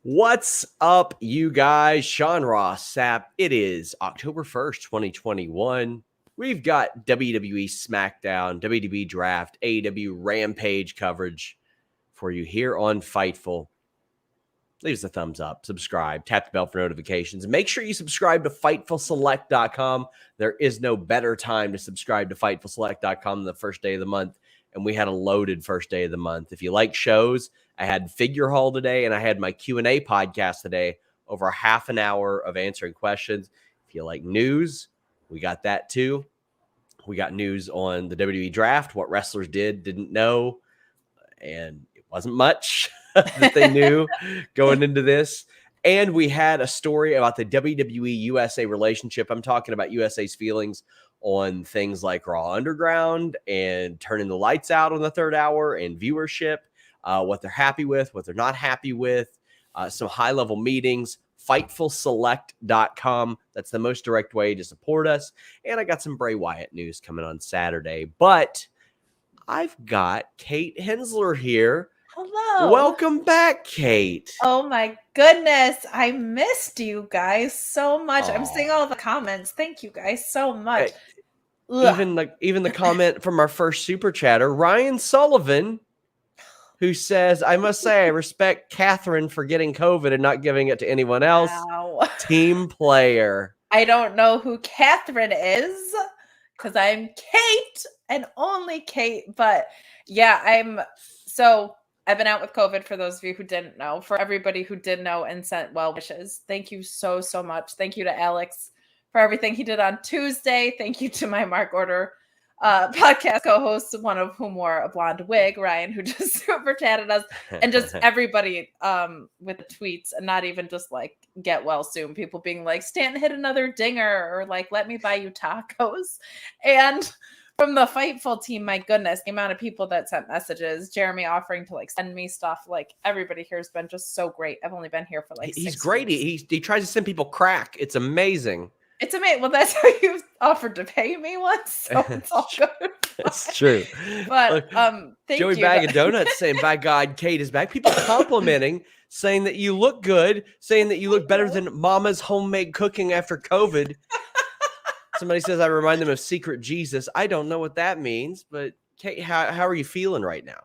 What's up, you guys? Sean Ross Sapp. It is October 1st, 2021. We've got WWE Smackdown, WWE Draft, AEW Rampage coverage for you here on Fightful. Leave us a thumbs up, subscribe, tap the bell for notifications. Make sure you subscribe to FightfulSelect.com. There is no better time to subscribe to FightfulSelect.com than the first day of the month, and we had a loaded first day of the month. If you like shows, I had Figure Hall today, and I had my Q&A podcast today, over half an hour of answering questions. If you like news, we got that too. We got news on the WWE Draft, what wrestlers didn't know, and it wasn't much that they knew going into this. And we had a story about the WWE USA relationship. I'm talking about USA's feelings on things like Raw Underground and turning the lights out on the third hour and viewership, what they're happy with, what they're not happy with, some high-level meetings. FightfulSelect.com. That's the most direct way to support us. And I got some Bray Wyatt news coming on Saturday. But I've got Kate Hensler here. Hello. Welcome back, Kate. Oh my goodness. I missed you guys so much. Aww. I'm seeing all the comments. Thank you guys so much. Even the comment from our first super chatter, Ryan Sullivan, who says, I must say, I respect Catherine for getting COVID and not giving it to anyone else. Wow. Team player. I don't know who Catherine is because I'm Kate and only Kate. But yeah, I've been out with COVID for those of you who didn't know. For everybody who did know and sent well wishes, thank you so much. Thank you to Alex for everything he did on Tuesday. Thank you to my Mark Order podcast co-hosts, one of whom wore a blonde wig, Ryan, who just super chatted us, and just everybody with the tweets, and not even just like get well soon. People being like, Stanton hit another dinger, or like, let me buy you tacos. And from the Fightful team, my goodness, the amount of people that sent messages, Jeremy offering to like send me stuff, like everybody here has been just so great. I've only been here for like 6 He's great. He tries to send people crack. It's amazing. It's amazing. Well, that's how you offered to pay me once, so it's all good. That's true. But thank Joey you. Bag of Donuts saying, by God, Kate is back. People complimenting, saying that you look good, saying that you look better than Mama's homemade cooking after COVID. Somebody says I remind them of Secret Jesus. I don't know what that means, but Kate, how are you feeling right now?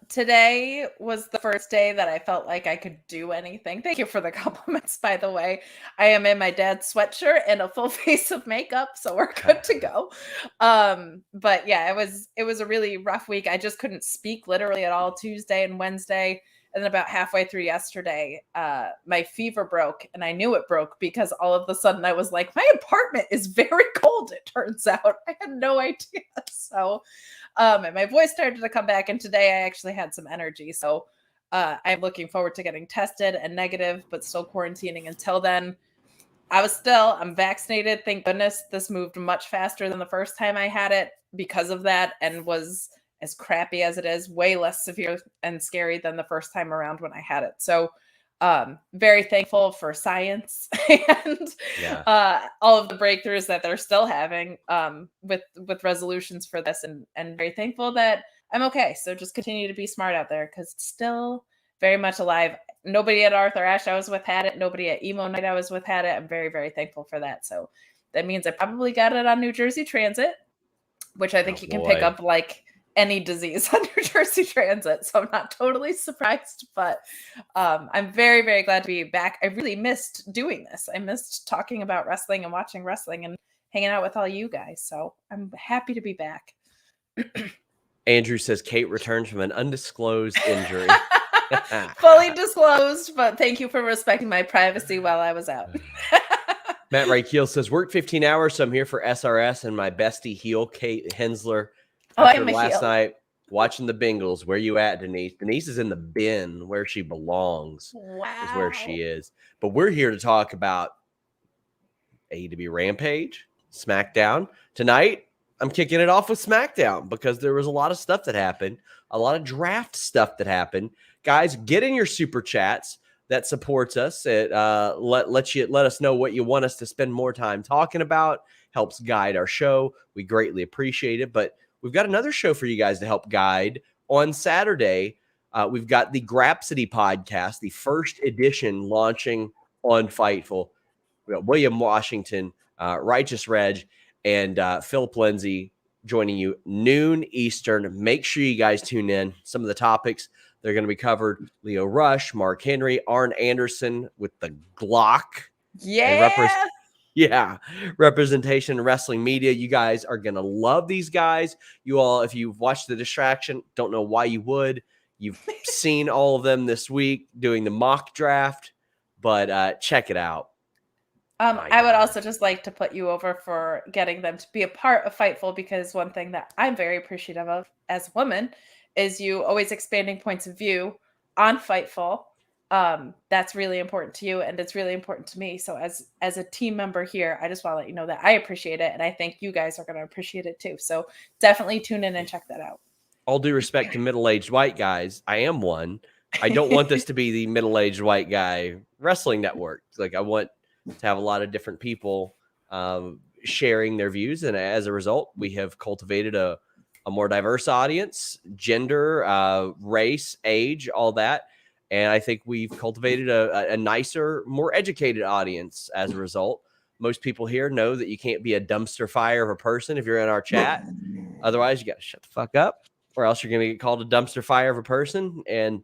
Today was the first day that I felt like I could do anything. Thank you for the compliments, by the way. I am in my dad's sweatshirt and a full face of makeup, so we're good to go. But yeah, it was a really rough week. I just couldn't speak literally at all Tuesday and Wednesday. And then about halfway through yesterday, my fever broke, and I knew it broke because all of a sudden I was like, my apartment is very cold, it turns out. I had no idea. So, and my voice started to come back, and today I actually had some energy. So I'm looking forward to getting tested and negative, but still quarantining until then. I'm vaccinated. Thank goodness. This moved much faster than the first time I had it because of that, and was, as crappy as it is, way less severe and scary than the first time around when I had it. So very thankful for science and all of the breakthroughs that they're still having with resolutions for this, and very thankful that I'm okay. So just continue to be smart out there because it's still very much alive. Nobody at Arthur Ashe I was with had it. Nobody at Emo Night I was with had it. I'm very, very thankful for that. So that means I probably got it on New Jersey Transit, which I think you can pick up like any disease on New Jersey Transit. So I'm not totally surprised, but I'm very, very glad to be back. I really missed doing this. I missed talking about wrestling and watching wrestling and hanging out with all you guys. So I'm happy to be back. Andrew says Kate returned from an undisclosed injury. Fully disclosed, but thank you for respecting my privacy while I was out. Matt Rykeel says, worked 15 hours, so I'm here for SRS and my bestie heel, Kate Hensler. After last night, watching the Bengals. Where you at, Denise? Denise is in the bin where she belongs. Wow. Is where she is. But we're here to talk about AEW Rampage, Smackdown. Tonight, I'm kicking it off with Smackdown because there was a lot of stuff that happened, a lot of draft stuff that happened. Guys, get in your super chats that supports us. It let us know what you want us to spend more time talking about. Helps guide our show. We greatly appreciate it. But we've got another show for you guys to help guide on Saturday. We've got the Grapsity podcast, the first edition launching on Fightful. We got William Washington, Righteous Reg, and Philip Lindsay joining you noon Eastern. Make sure you guys tune in. Some of the topics they're going to be covered: Leo Rush, Mark Henry, Arn Anderson with the Glock. Yeah. Representation in wrestling media. You guys are going to love these guys. You all, if you've watched The Distraction, don't know why you would. You've seen all of them this week doing the mock draft, but check it out. I would also just like to put you over for getting them to be a part of Fightful, because one thing that I'm very appreciative of as a woman is you always expanding points of view on Fightful. That's really important to you, and it's really important to me. So as a team member here, I just want to let you know that I appreciate it, and I think you guys are going to appreciate it too. So definitely tune in and check that out. All due respect to middle-aged white guys, I am one. I don't want this to be the middle-aged white guy wrestling network. Like, I want to have a lot of different people sharing their views, and as a result, we have cultivated a more diverse audience, gender, race, age, all that. And I think we've cultivated a nicer, more educated audience as a result. Most people here know that you can't be a dumpster fire of a person if you're in our chat. Otherwise, you got to shut the fuck up, or else you're going to get called a dumpster fire of a person. And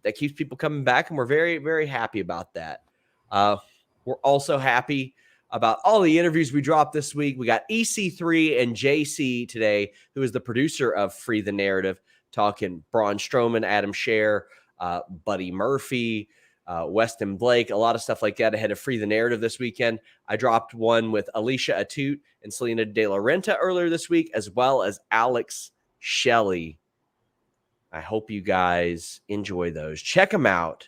that keeps people coming back. And we're very, very happy about that. We're also happy about all the interviews we dropped this week. We got EC3 and JC today, who is the producer of Free the Narrative, talking Braun Strowman, Adam Scherr, Buddy Murphy, Weston Blake, a lot of stuff like that ahead of Free the Narrative this weekend. I dropped one with Alicia Atut and Selena De La Renta earlier this week, as well as Alex Shelley. I hope you guys enjoy those. Check them out.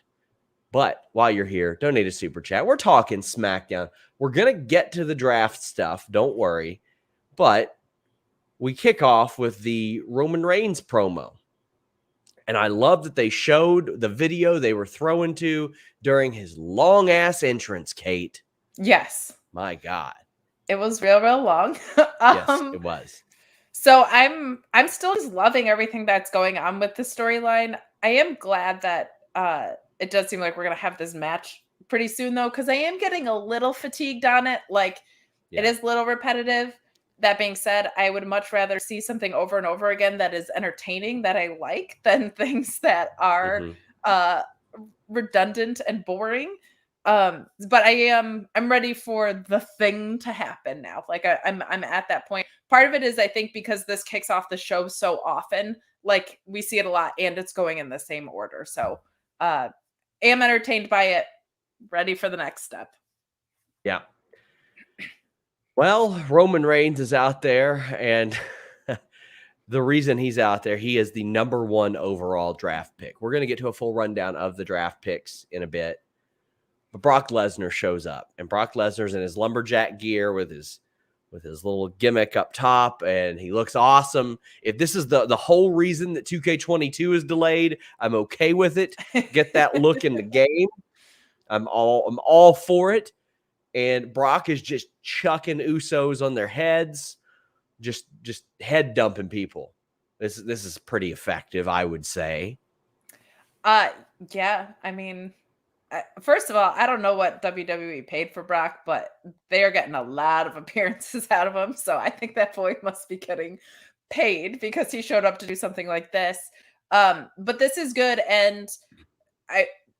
But while you're here, donate a super chat. We're talking SmackDown. We're going to get to the draft stuff. Don't worry. But we kick off with the Roman Reigns promo. And I love that they showed the video they were throwing to during his long-ass entrance, Kate. Yes. My God. It was real long. Yes, it was. So I'm still just loving everything that's going on with the storyline. I am glad that it does seem like we're going to have this match pretty soon, though, because I am getting a little fatigued on it. Like, It is a little repetitive. That being said, I would much rather see something over and over again that is entertaining, that I like, than things that are redundant and boring. But I'm ready for the thing to happen now. Like I'm at that point. Part of it is, I think, because this kicks off the show so often, like we see it a lot and it's going in the same order. So am entertained by it, ready for the next step. Yeah. Well, Roman Reigns is out there, and the reason he's out there, he is the number 1 overall draft pick. We're going to get to a full rundown of the draft picks in a bit. But Brock Lesnar shows up, and Brock Lesnar's in his lumberjack gear with his little gimmick up top, and he looks awesome. If this is the whole reason that 2K22 is delayed, I'm okay with it. Get that look in the game. I'm all for it. And Brock is just chucking Usos on their heads, just head dumping people. This is pretty effective, I would say. Yeah. I mean, first of all, I don't know what WWE paid for Brock, but they are getting a lot of appearances out of him. So I think that boy must be getting paid because he showed up to do something like this. But this is good, and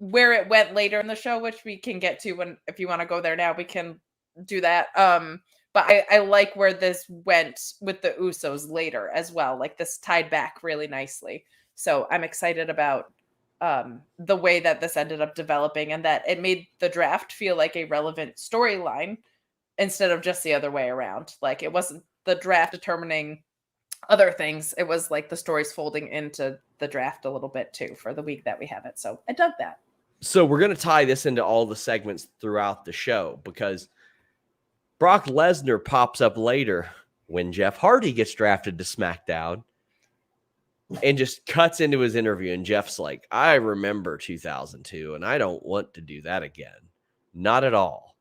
where it went later in the show, which we can get to if you want to go there now, we can do that. But I like where this went with the Usos later as well. Like, this tied back really nicely. So I'm excited about the way that this ended up developing, and that it made the draft feel like a relevant storyline instead of just the other way around. Like, it wasn't the draft determining other things. It was like the stories folding into the draft a little bit too for the week that we have it. So I dug that. So we're going to tie this into all the segments throughout the show, because Brock Lesnar pops up later when Jeff Hardy gets drafted to SmackDown and just cuts into his interview. And Jeff's like, I remember 2002 and I don't want to do that again. Not at all.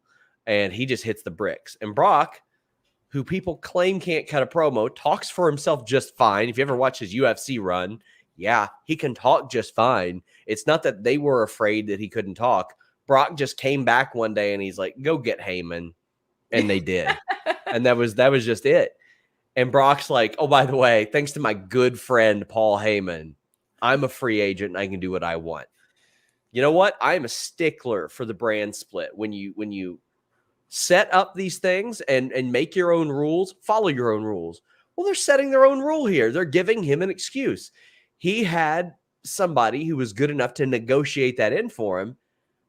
And he just hits the bricks. And Brock, who people claim can't cut a promo, talks for himself just fine. If you ever watch his UFC run, yeah, he can talk just fine. It's not that they were afraid that he couldn't talk. Brock just came back one day and he's like, go get Heyman. And they did. And that was just it. And Brock's like, oh, by the way, thanks to my good friend, Paul Heyman, I'm a free agent and I can do what I want. You know what? I am a stickler for the brand split. When you set up these things and make your own rules, follow your own rules. Well, they're setting their own rule here. They're giving him an excuse. He had somebody who was good enough to negotiate that in for him.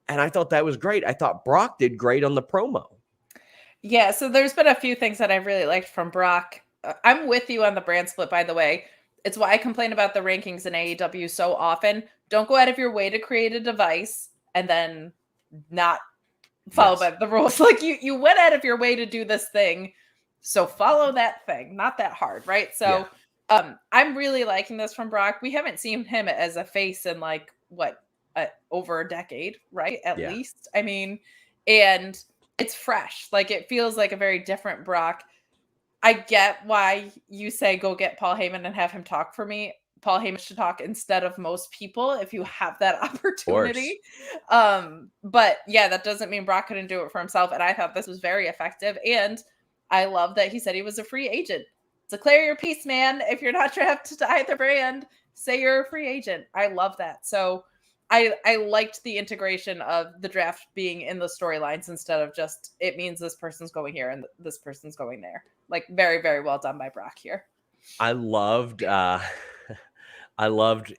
And I thought that was great. I thought Brock did great on the promo. Yeah, so there's been a few things that I really liked from Brock. I'm with you on the brand split, by the way. It's why I complain about the rankings in AEW so often. Don't go out of your way to create a device and then not follow by the rules. Like you went out of your way to do this thing, so follow that thing. Not that hard, right? So I'm really liking this from Brock. We haven't seen him as a face in like over a decade, right? At least. I mean, and it's fresh. Like it feels like a very different Brock. I get why you say go get Paul Heyman and have him talk for me. Paul Heyman should talk instead of most people if you have that opportunity. But yeah, that doesn't mean Brock couldn't do it for himself. And I thought this was very effective. And I love that he said he was a free agent. Declare your piece, man. If you're not drafted to either brand, say you're a free agent. I love that. So I liked the integration of the draft being in the storylines instead of just it means this person's going here and this person's going there. Like very, very well done by Brock here. I loved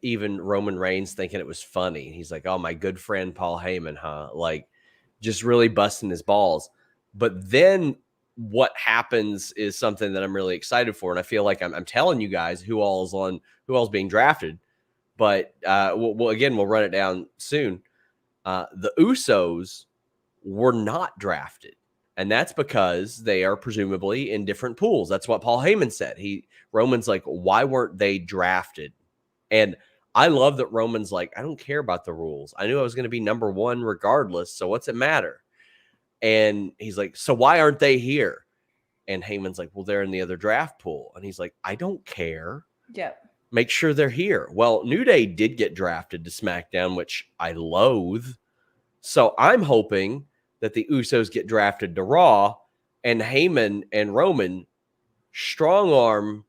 even Roman Reigns thinking it was funny. He's like, oh, my good friend Paul Heyman, huh? Like just really busting his balls. But then what happens is something that I'm really excited for. And I feel like I'm telling you guys who all's being drafted. But we'll run it down soon. The Usos were not drafted. And that's because they are presumably in different pools. That's what Paul Heyman said. Roman's like, why weren't they drafted? And I love that Roman's like, I don't care about the rules. I knew I was going to be number one regardless. So what's it matter? And he's like, so why aren't they here? And Heyman's like, well, they're in the other draft pool. And he's like, I don't care. Yeah. Make sure they're here. Well, New Day did get drafted to SmackDown, which I loathe. So I'm hoping that the Usos get drafted to Raw and Heyman and Roman strong arm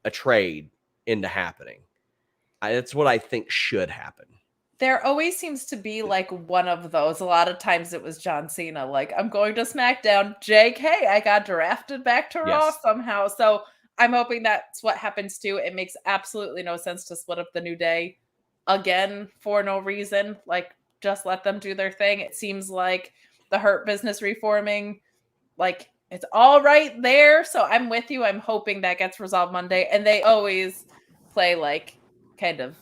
a trade into happening. That's what I think should happen. There always seems to be like one of those. A lot of times it was John Cena. Like, I'm going to SmackDown. JK, I got drafted back to Raw somehow. So I'm hoping that's what happens too. It makes absolutely no sense to split up the New Day again for no reason. Like, just let them do their thing. It seems like the Hurt Business reforming, like, it's all right there. So I'm with you. I'm hoping that gets resolved Monday. And they always play like kind of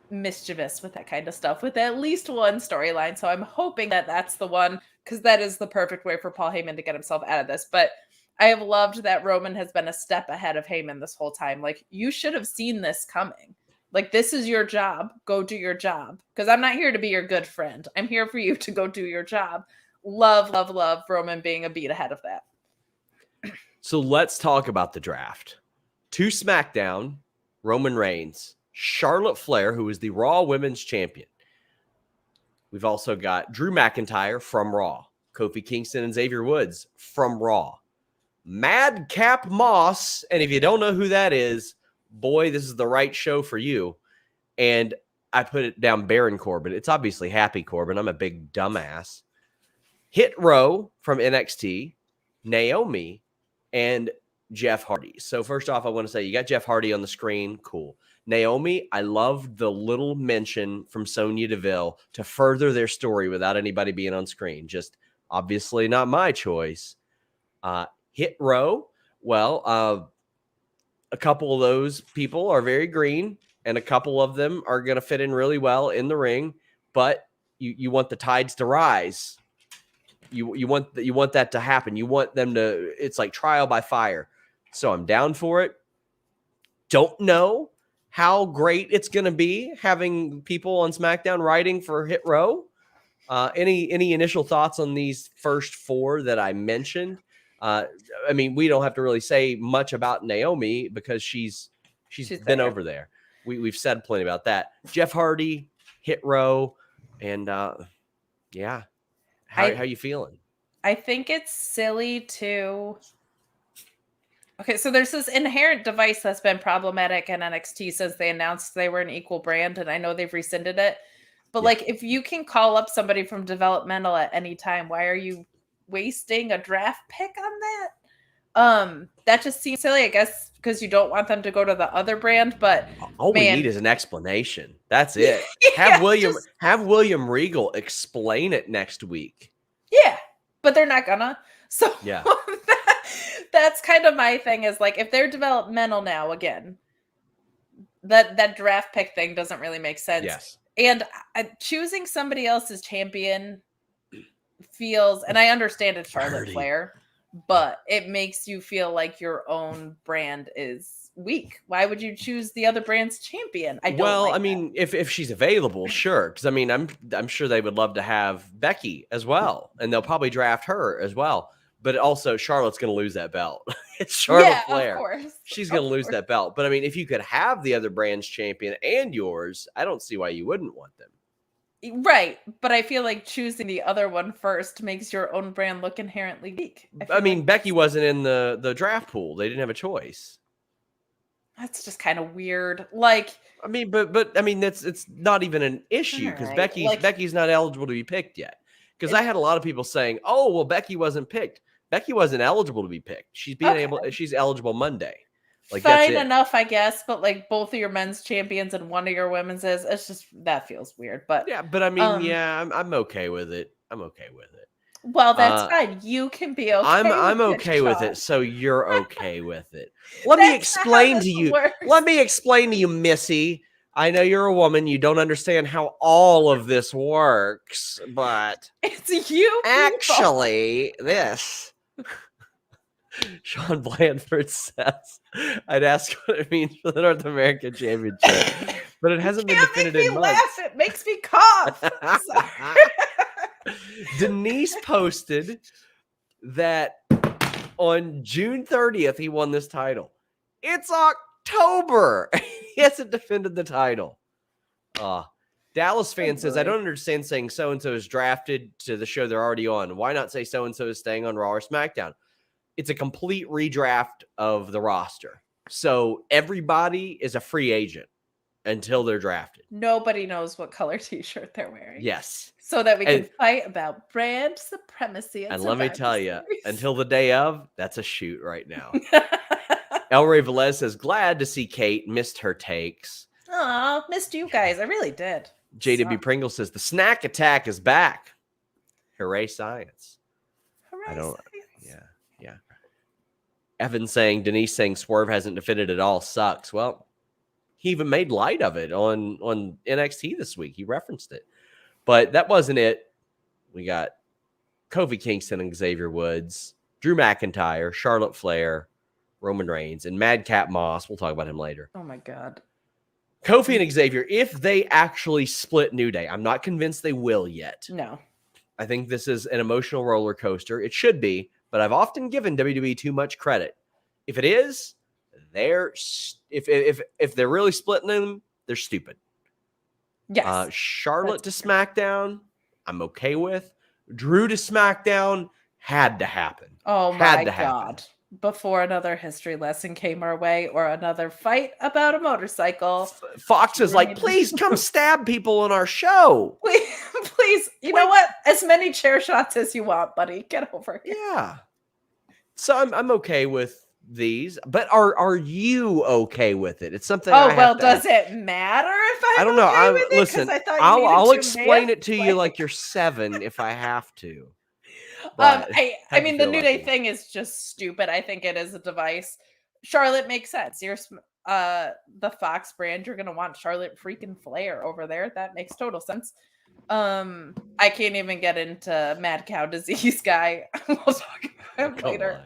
mischievous with that kind of stuff with at least one storyline. So I'm hoping that that's the one, because that is the perfect way for Paul Heyman to get himself out of this. But I have loved that Roman has been a step ahead of Heyman this whole time. Like, you should have seen this coming. Like, this is your job. Go do your job. Because I'm not here to be your good friend. I'm here for you to go do your job. Love, love, love Roman being a beat ahead of that. So let's talk about the draft. To SmackDown, Roman Reigns, Charlotte Flair, who is the Raw Women's Champion. We've also got Drew McIntyre from Raw, Kofi Kingston and Xavier Woods from Raw, Madcap Moss, and if you don't know who that is, boy, this is the right show for you. And I put it down Baron Corbin. It's obviously Happy Corbin. I'm a big dumbass. Hit Row from NXT, Naomi, and Jeff Hardy. So first off, I want to say you got Jeff Hardy on the screen. Cool. Naomi, I loved the little mention from Sonya Deville to further their story without anybody being on screen. Just obviously not my choice. Hit Row, well, a couple of those people are very green, and a couple of them are going to fit in really well in the ring, but you want the tides to rise. You want that to happen. You want them to, it's like trial by fire. So I'm down for it. Don't know how great it's going to be having people on SmackDown writing for Hit Row. Any initial thoughts on these first four that I mentioned? I mean, we don't have to really say much about Naomi because she's been over there. we've said plenty about that. Jeff Hardy, Hit Row, and yeah. How you feeling? I think it's silly to. Okay, so there's this inherent device that's been problematic in NXT since they announced they were an equal brand, and I know they've rescinded it. But like, if you can call up somebody from developmental at any time, why are you wasting a draft pick on that? That just seems silly, I guess, because you don't want them to go to the other brand. But all we need is an explanation. That's it. Have William Regal explain it next week. Yeah, but they're not gonna. So yeah. That's kind of my thing is like, if they're developmental now again, that draft pick thing doesn't really make sense. Yes. And choosing somebody else's champion feels, and I understand it's Charlotte Flair, but it makes you feel like your own brand is weak. Why would you choose the other brand's champion? I mean, if she's available, sure. Because I mean, I'm sure they would love to have Becky as well, and they'll probably draft her as well. But also, Charlotte's going to lose that belt. It's Charlotte Flair. Of course. She's going to lose that belt. But I mean, if you could have the other brand's champion and yours, I don't see why you wouldn't want them. Right. But I feel like choosing the other one first makes your own brand look inherently weak. I mean, Becky wasn't in the draft pool. They didn't have a choice. That's just kind of weird. Like, I mean, but I mean, it's not even an issue because Becky's not eligible to be picked yet. Because I had a lot of people saying, "Oh, well, Becky wasn't picked. Becky wasn't eligible to be picked. She's she's eligible Monday." Like, fine enough, I guess. But like, both of your men's champions and one of your women's it's just, that feels weird. But yeah, but I mean, I'm okay with it. I'm okay with it. Well, that's fine. You can be okay. I'm okay with it. So you're okay with it. Let me explain to you. Let me explain to you, Missy. I know you're a woman. You don't understand how all of this works, but it's you. Actually, this. Sean Blandford says, "I'd ask what it means for the North American Championship, but it hasn't been definitive in months." Laugh. It makes me cough. Denise posted that on June 30th he won this title. It's October. He hasn't defended the title. Dallas fan says, "I don't understand saying so-and-so is drafted to the show they're already on. Why not say so-and-so is staying on Raw or SmackDown?" It's a complete redraft of the roster. So everybody is a free agent until they're drafted. Nobody knows what color t-shirt they're wearing. Yes. So that we can fight about brand supremacy. And let me tell you, until the day of, that's a shoot right now. El Rey Velez says, "Glad to see Kate missed her takes." Aw, missed you guys. I really did. JW Pringle says, "The snack attack is back." Hooray, science. Hooray, science. Yeah. Evan saying, Denise saying Swerve hasn't defended at all sucks. Well, he even made light of it on NXT this week. He referenced it. But that wasn't it. We got Kofi Kingston and Xavier Woods, Drew McIntyre, Charlotte Flair, Roman Reigns, and Madcap Moss. We'll talk about him later. Oh, my God. Kofi and Xavier, if they actually split New Day, I'm not convinced they will yet. No. I think this is an emotional roller coaster. It should be, but I've often given WWE too much credit. If it is, if they're really splitting them, they're stupid. Yes. Charlotte to SmackDown, I'm okay with. Drew to SmackDown had to happen. Oh my God. Before another history lesson came our way or another fight about a motorcycle. Fox is like, "Please come stab people on our show. Please. You know what? As many chair shots as you want, buddy. Get over here." Yeah. So I'm okay with these, but are you okay with it? It's something. Does it matter if I don't know? Okay with listen, I'll explain it to you like you're 7 if I have to. I mean, the New Day thing is just stupid. I think it is a device. Charlotte makes sense. You're the Fox brand. You're gonna want Charlotte freaking Flair over there. That makes total sense. I can't even get into Mad Cow Disease guy. We'll talk about him later.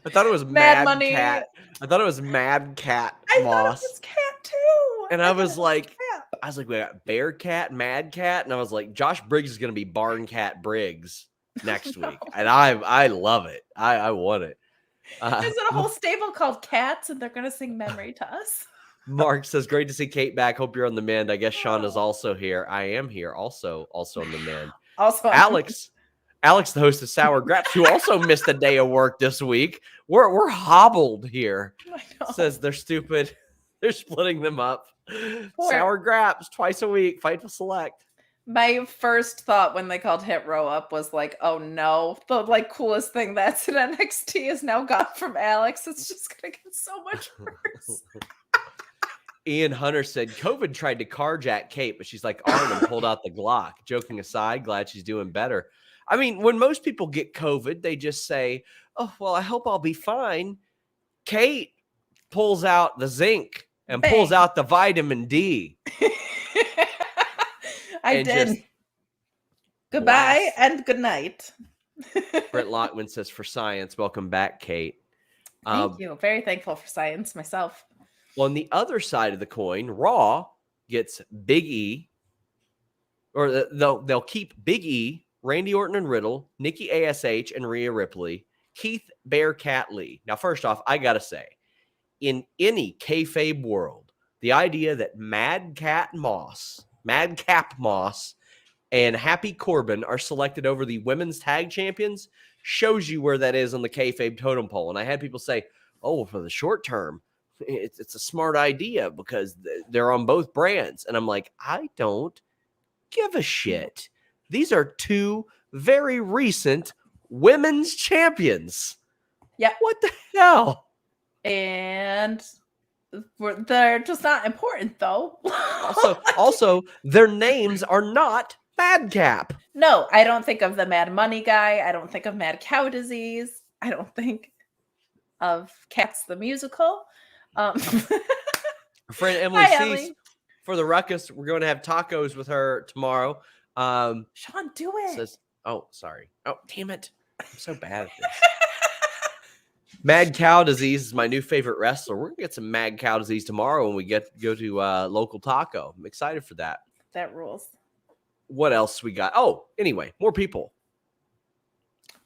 I thought it was Mad Money. Cat. I thought it was Mad Cat Moss. I thought it was Cat too. And I was like, we got Bear Cat, Mad Cat, and I was like, Josh Briggs is gonna be Barn Cat Briggs next week, and I love it. I want it. Is it a whole stable called Cats, and they're gonna sing "Memory" to us? Mark says, great to see Kate back. Hope you're on the mend. I guess Sean is also here. I am here, also on the mend. Also, Alex, the host of Sour Graps, who also missed a day of work this week. We're hobbled here. Says they're stupid. They're splitting them up. Sour Graps twice a week. Fightful Select. My first thought when they called Hit Row Up was like, oh no, the like coolest thing that's in NXT is now gone from Alex. It's just gonna get so much worse. Ian Hunter said COVID tried to carjack Kate, but she's like Arn and pulled out the Glock. Joking aside, glad she's doing better. I mean, when most people get COVID, they just say, oh, well, I hope I'll be fine. Kate pulls out the zinc and pulls out the vitamin D. I did. Goodbye and good night. Brett Lockman says, for science. Welcome back, Kate. Thank you. Very thankful for science myself. On the other side of the coin, Raw gets Big E, or they'll keep Big E, Randy Orton and Riddle, Nikki ASH and Rhea Ripley, Keith Bearcat Lee. Now, first off, I got to say, in any kayfabe world, the idea that Madcap Moss, and Happy Corbin are selected over the women's tag champions shows you where that is on the kayfabe totem pole. And I had people say, oh, for the short term, it's a smart idea because they're on both brands. And I'm like, I don't give a shit. These are two very recent women's champions. Yeah. What the hell? And they're just not important, though. also, their names are not Madcap. No, I don't think of the Mad Money guy. I don't think of Mad Cow Disease. I don't think of Cats the Musical. Our friend Emily Cease, for the Ruckus, we're going to have tacos with her tomorrow. Sean, do it. Says, oh, sorry. Oh, damn it. I'm so bad at this. Mad Cow Disease is my new favorite wrestler. We're going to get some Mad Cow Disease tomorrow when we go to local taco. I'm excited for that. That rules. What else we got? Oh, anyway, more people.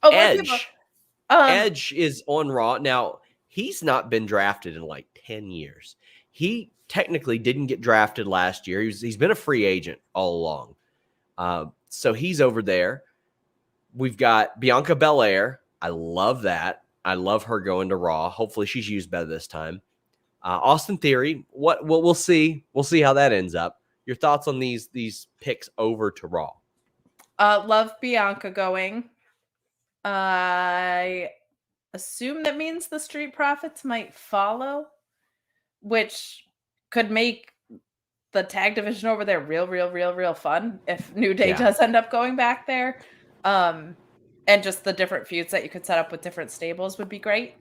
Oh, Edge. Edge is on Raw. Now, he's not been drafted in like 10 years. He technically didn't get drafted last year. He's been a free agent all along. So he's over there. We've got Bianca Belair. I love that. I love her going to Raw. Hopefully she's used better this time. Austin Theory. We'll see. We'll see how that ends up. Your thoughts on these picks over to Raw? Love Bianca going. I assume that means the Street Profits might follow, which could make the tag division over there real fun if New Day does end up going back there. And just the different feuds that you could set up with different stables would be great.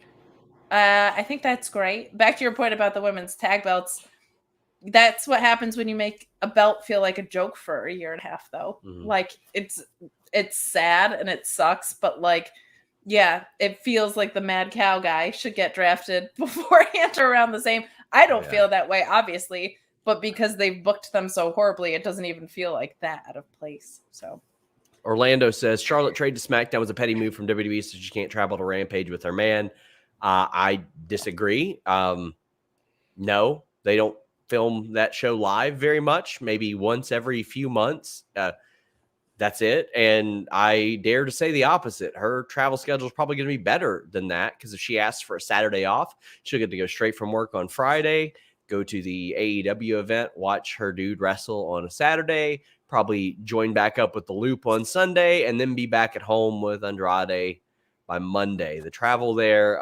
I think that's great. Back to your point about the women's tag belts. That's what happens when you make a belt feel like a joke for a year and a half, though. Mm-hmm. Like, it's sad and it sucks, but like, yeah, it feels like the Mad Cow guy should get drafted beforehand or around the same. I don't feel that way, obviously, but because they've booked them so horribly, it doesn't even feel like that out of place. So Orlando says Charlotte trade to SmackDown was a petty move from WWE, so she can't travel to Rampage with her man. I disagree. No, they don't film that show live very much, maybe once every few months. That's it. And I dare to say the opposite. Her travel schedule is probably going to be better than that, because if she asks for a Saturday off, she'll get to go straight from work on Friday, go to the AEW event, watch her dude wrestle on a Saturday, probably join back up with the Loop on Sunday, and then be back at home with Andrade by Monday. The travel there,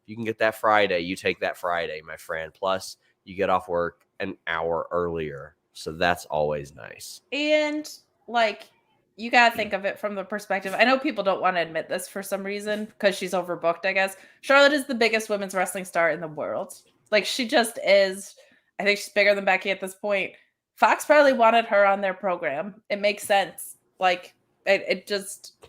you can get that Friday. You take that Friday, my friend. Plus, you get off work an hour earlier. So that's always nice. And like, you got to think of it from the perspective. I know people don't want to admit this for some reason because she's overbooked, I guess. Charlotte is the biggest women's wrestling star in the world. Like, she just is. I think she's bigger than Becky at this point. Fox probably wanted her on their program. It makes sense. Like, it just,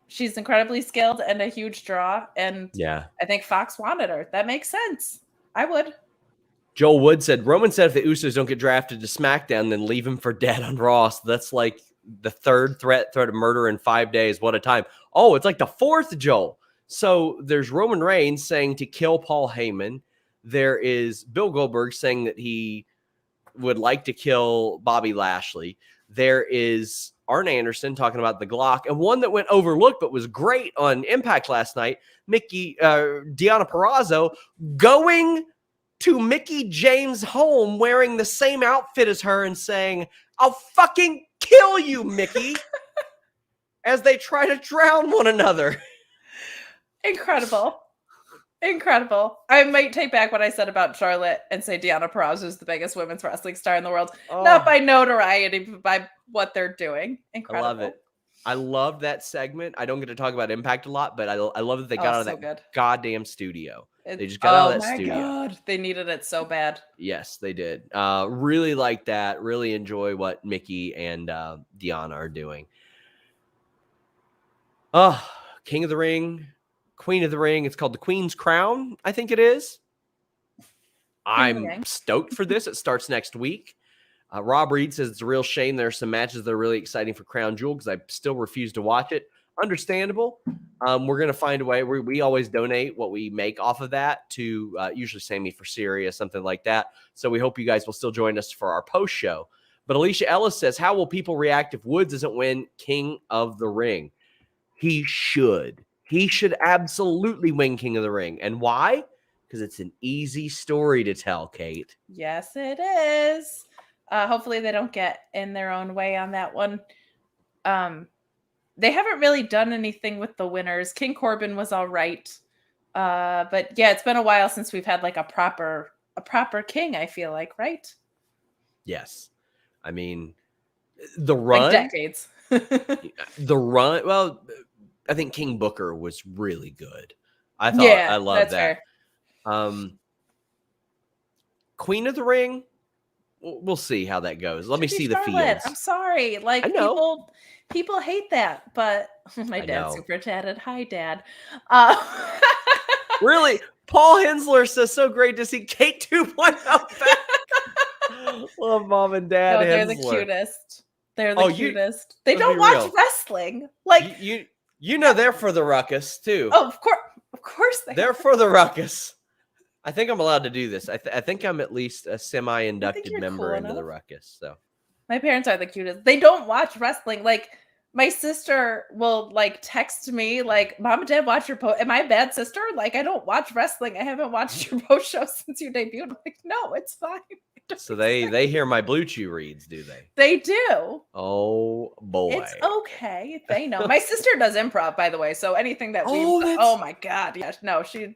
she's incredibly skilled and a huge draw. And yeah, I think Fox wanted her. That makes sense. I would. Joel Wood said, Roman said if the Usos don't get drafted to SmackDown, then leave him for dead on Raw. So that's like the third threat of murder in 5 days. What a time. Oh, it's like the fourth, Joel. So there's Roman Reigns saying to kill Paul Heyman. There is Bill Goldberg saying that he would like to kill Bobby Lashley. There is Arn Anderson talking about the Glock, and one that went overlooked but was great on Impact last night, Deonna Purrazzo going to Mickie James' home wearing the same outfit as her and saying, "I'll fucking kill you, Mickie," as they try to drown one another. Incredible. Incredible. I might take back what I said about Charlotte and say Deonna Purrazzo is the biggest women's wrestling star in the world. Oh. Not by notoriety, but by what they're doing. Incredible. I love it. I love that segment. I don't get to talk about Impact a lot, but I love that they got out of that goddamn studio. They just got out of that studio. Oh my God. They needed it so bad. Yes, they did. Really like that. Really enjoy what Mickie and Deonna are doing. King of the Ring, Queen of the Ring. It's called the Queen's Crown, I think it is. I'm stoked for this. It starts next week. Rob Reed says it's a real shame there are some matches that are really exciting for Crown Jewel because I still refuse to watch it. Understandable. We're going to find a way. We always donate what we make off of that to usually Sammy for Syria, something like that. So we hope you guys will still join us for our post show. But Alicia Ellis says, how will people react if Woods doesn't win King of the Ring? He should. He should absolutely win King of the Ring. And why? Because it's an easy story to tell, Kate. Yes, it is. Hopefully they don't get in their own way on that one. They haven't really done anything with the winners. King Corbin was all right. But yeah, it's been a while since we've had like a proper king, I feel like, right? Yes. I mean, the run. Like decades. The run. Well, I think King Booker was really good. I love that. Fair. Queen of the Ring. We'll see how that goes. Let me see the fields. I'm sorry. Like, people hate that, but my dad super chatted. Hi, Dad. Really? Paul Hensler says, so great to see Kate 2.0 back. Love Mom and Dad. No, they're the cutest. They're the cutest. They don't watch wrestling. Like you know they're for the ruckus too. Oh, of course they're for the ruckus. I think I'm allowed to do this. I think I'm at least a semi-inducted member into the ruckus. So my parents are the cutest. They don't watch wrestling. Like my sister will like text me like, "Mom and Dad watch your post." Am I a bad sister? Like I don't watch wrestling. I haven't watched your post show since you debuted. I'm like, no, it's fine. So they hear my Blue Chew reads, do they? They do. Oh boy, it's okay. They know. My sister does improv, by the way. So anything that oh my God, yeah, no, she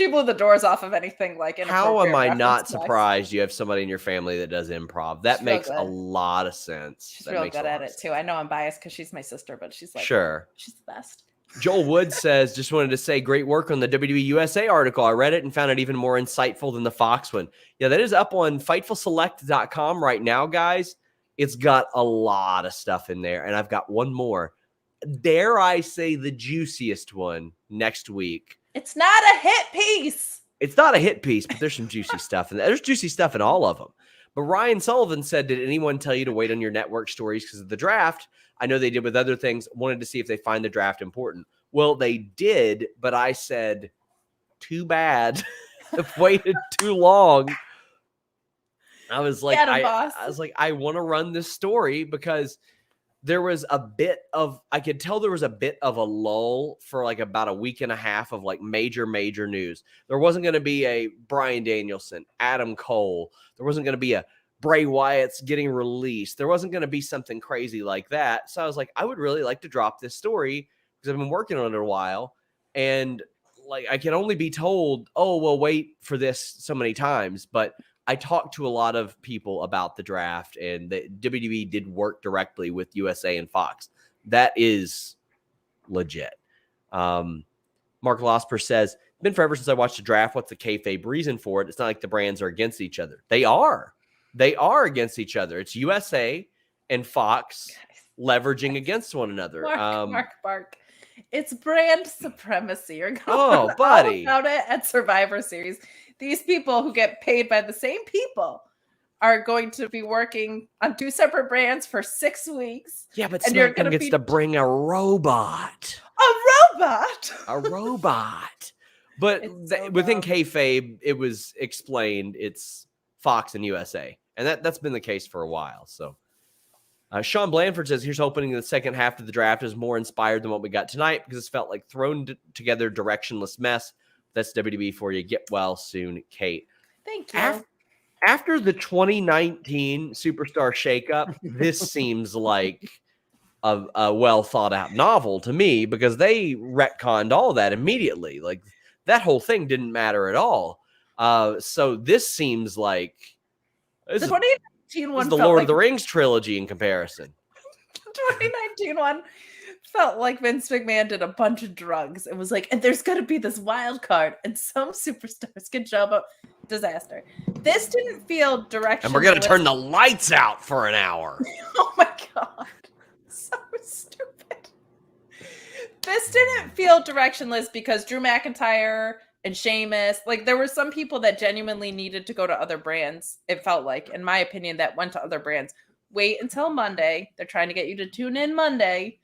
blew the doors off of anything like. How am I not surprised you have somebody in your family that does improv? That makes a lot of sense. She's real good at it too. I know I'm biased because she's my sister, but she's like, sure, she's the best. Joel Wood says, just wanted to say great work on the WWE USA article. I read it and found it even more insightful than the Fox one. Yeah, that is up on FightfulSelect.com right now, guys. It's got a lot of stuff in there. And I've got one more. Dare I say the juiciest one next week. It's not a hit piece. It's not a hit piece, but there's some juicy stuff in there. There's juicy stuff in all of them. But Ryan Sullivan said, did anyone tell you to wait on your network stories because of the draft? I know they did with other things. Wanted to see if they find the draft important. Well, they did, but I said, too bad. I've waited too long. I was like, I want to run this story because there was a bit of, I could tell there was a bit of a lull for like about a week and a half of like major news. There wasn't going to be a Bryan Danielson, Adam Cole. There wasn't going to be a Bray Wyatt's getting released. There wasn't going to be something crazy like that. So I was like, I would really like to drop this story because I've been working on it a while. And like, I can only be told, oh, well, wait for this so many times. But I talked to a lot of people about the draft, and the WWE did work directly with USA and Fox. That is legit. Mark Losper says, it's been forever since I watched the draft. What's the kayfabe reason for it? It's not like the brands are against each other. They are against each other. It's USA and Fox leveraging against one another. Mark. It's brand supremacy. You're going all about it at Survivor Series. These people who get paid by the same people are going to be working on two separate brands for 6 weeks. Yeah, but SmackDown gets to bring a robot. A robot? A robot. But So within dumb. kayfabe, it was explained it's Fox and USA. And that's been the case for a while. So Sean Blanford says, here's hoping the second half of the draft is more inspired than what we got tonight because it felt like thrown together directionless mess. That's WWE for you. Get well soon, Kate. Thank you. After the 2019 Superstar shakeup, this seems like a well thought out novel to me because they retconned all that immediately. Like that whole thing didn't matter at all. So this seems like The 2019 one is the felt Lord like of the Rings trilogy in comparison. 2019 one felt like Vince McMahon did a bunch of drugs. It was like, and there's going to be this wild card, and some superstars can jump up. Disaster. This didn't feel directionless. And we're going to turn the lights out for an hour. Oh my God. So stupid. This didn't feel directionless because Drew McIntyre and Sheamus, like there were some people that genuinely needed to go to other brands. It felt like, in my opinion, that went to other brands. Wait until Monday. They're trying to get you to tune in Monday.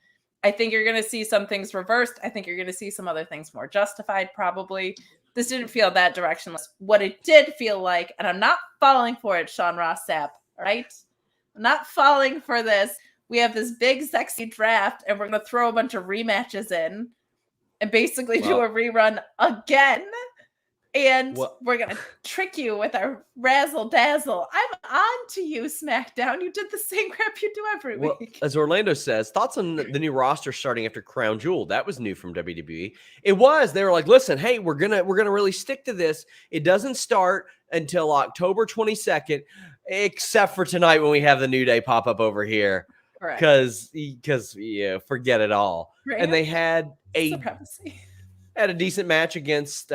I think you're going to see some things reversed. I think you're going to see some other things more justified, probably. This didn't feel that directionless. What it did feel like, and I'm not falling for it, Sean Ross Sapp, all right? I'm not falling for this. We have this big, sexy draft, and we're going to throw a bunch of rematches in and basically do a rerun again. And we're going to trick you with our razzle dazzle. I'm on to you, SmackDown. You did the same crap you do every week. As Orlando says, thoughts on the new roster starting after Crown Jewel? That was new from WWE. It was. They were like, listen, hey, we're gonna really stick to this. It doesn't start until October 22nd, except for tonight when we have the New Day pop up over here. Because yeah, forget it all. Right. And they had a decent match against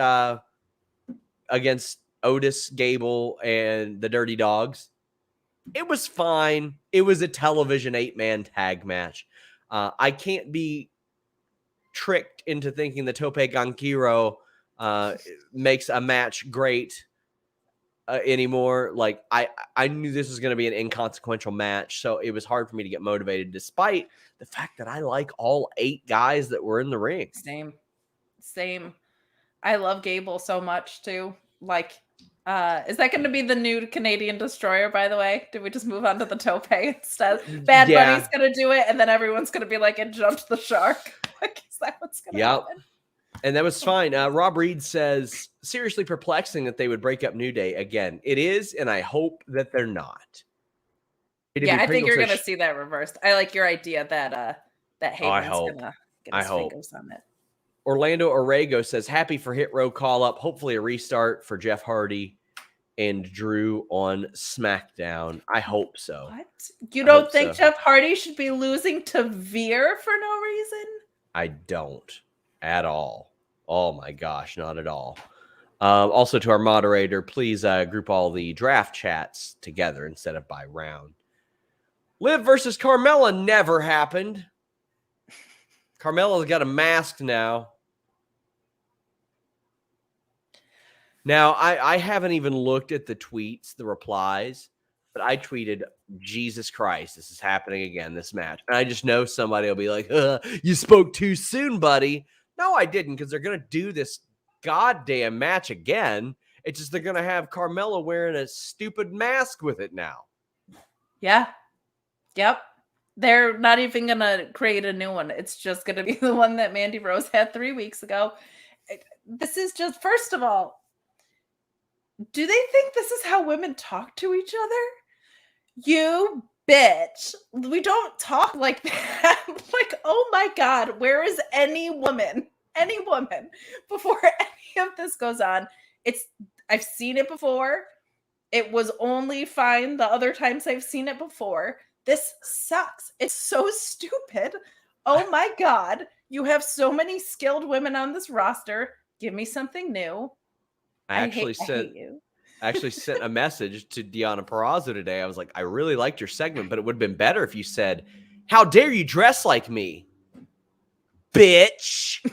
Otis, Gable, and the Dirty Dogs. It was fine. It was a television 8-man tag match. I can't be tricked into thinking the Tope Gankiro makes a match great anymore. Like I knew this was going to be an inconsequential match, so it was hard for me to get motivated, despite the fact that I like all 8 guys that were in the ring. Same. I love Gable so much too. Like, is that going to be the new Canadian Destroyer, by the way? Did we just move on to the Tope instead? Bad Bunny's going to do it, and then everyone's going to be like, it jumped the shark. Like, is that what's going to happen? And that was fine. Rob Reed says, seriously perplexing that they would break up New Day again. It is, and I hope that they're not. I think you're going to see that reversed. I like your idea that Heyman's going to get his fingers on it. Orlando Orrego says, happy for Hit Row call up. Hopefully a restart for Jeff Hardy and Drew on SmackDown. I hope so. What? You don't think Jeff Hardy should be losing to Veer for no reason? I don't at all. Oh my gosh, not at all. Also to our moderator, please group all the draft chats together instead of by round. Liv versus Carmella never happened. Carmella's got a mask now. Now, I haven't even looked at the tweets, the replies, but I tweeted, Jesus Christ, this is happening again, this match. And I just know somebody will be like, you spoke too soon, buddy. No, I didn't, because they're going to do this goddamn match again. It's just they're going to have Carmella wearing a stupid mask with it now. Yeah. Yep. They're not even going to create a new one. It's just going to be the one that Mandy Rose had 3 weeks ago. This is just, first of all, do they think this is how women talk to each other? You bitch. We don't talk like that. Like, oh my God, where is any woman before any of this goes on? I've seen it before. It was only fine the other times I've seen it before. This sucks. It's so stupid. Oh my God. You have so many skilled women on this roster. Give me something new. I actually sent a message to Deonna Purrazzo today. I was like, I really liked your segment, but it would have been better if you said, how dare you dress like me, bitch.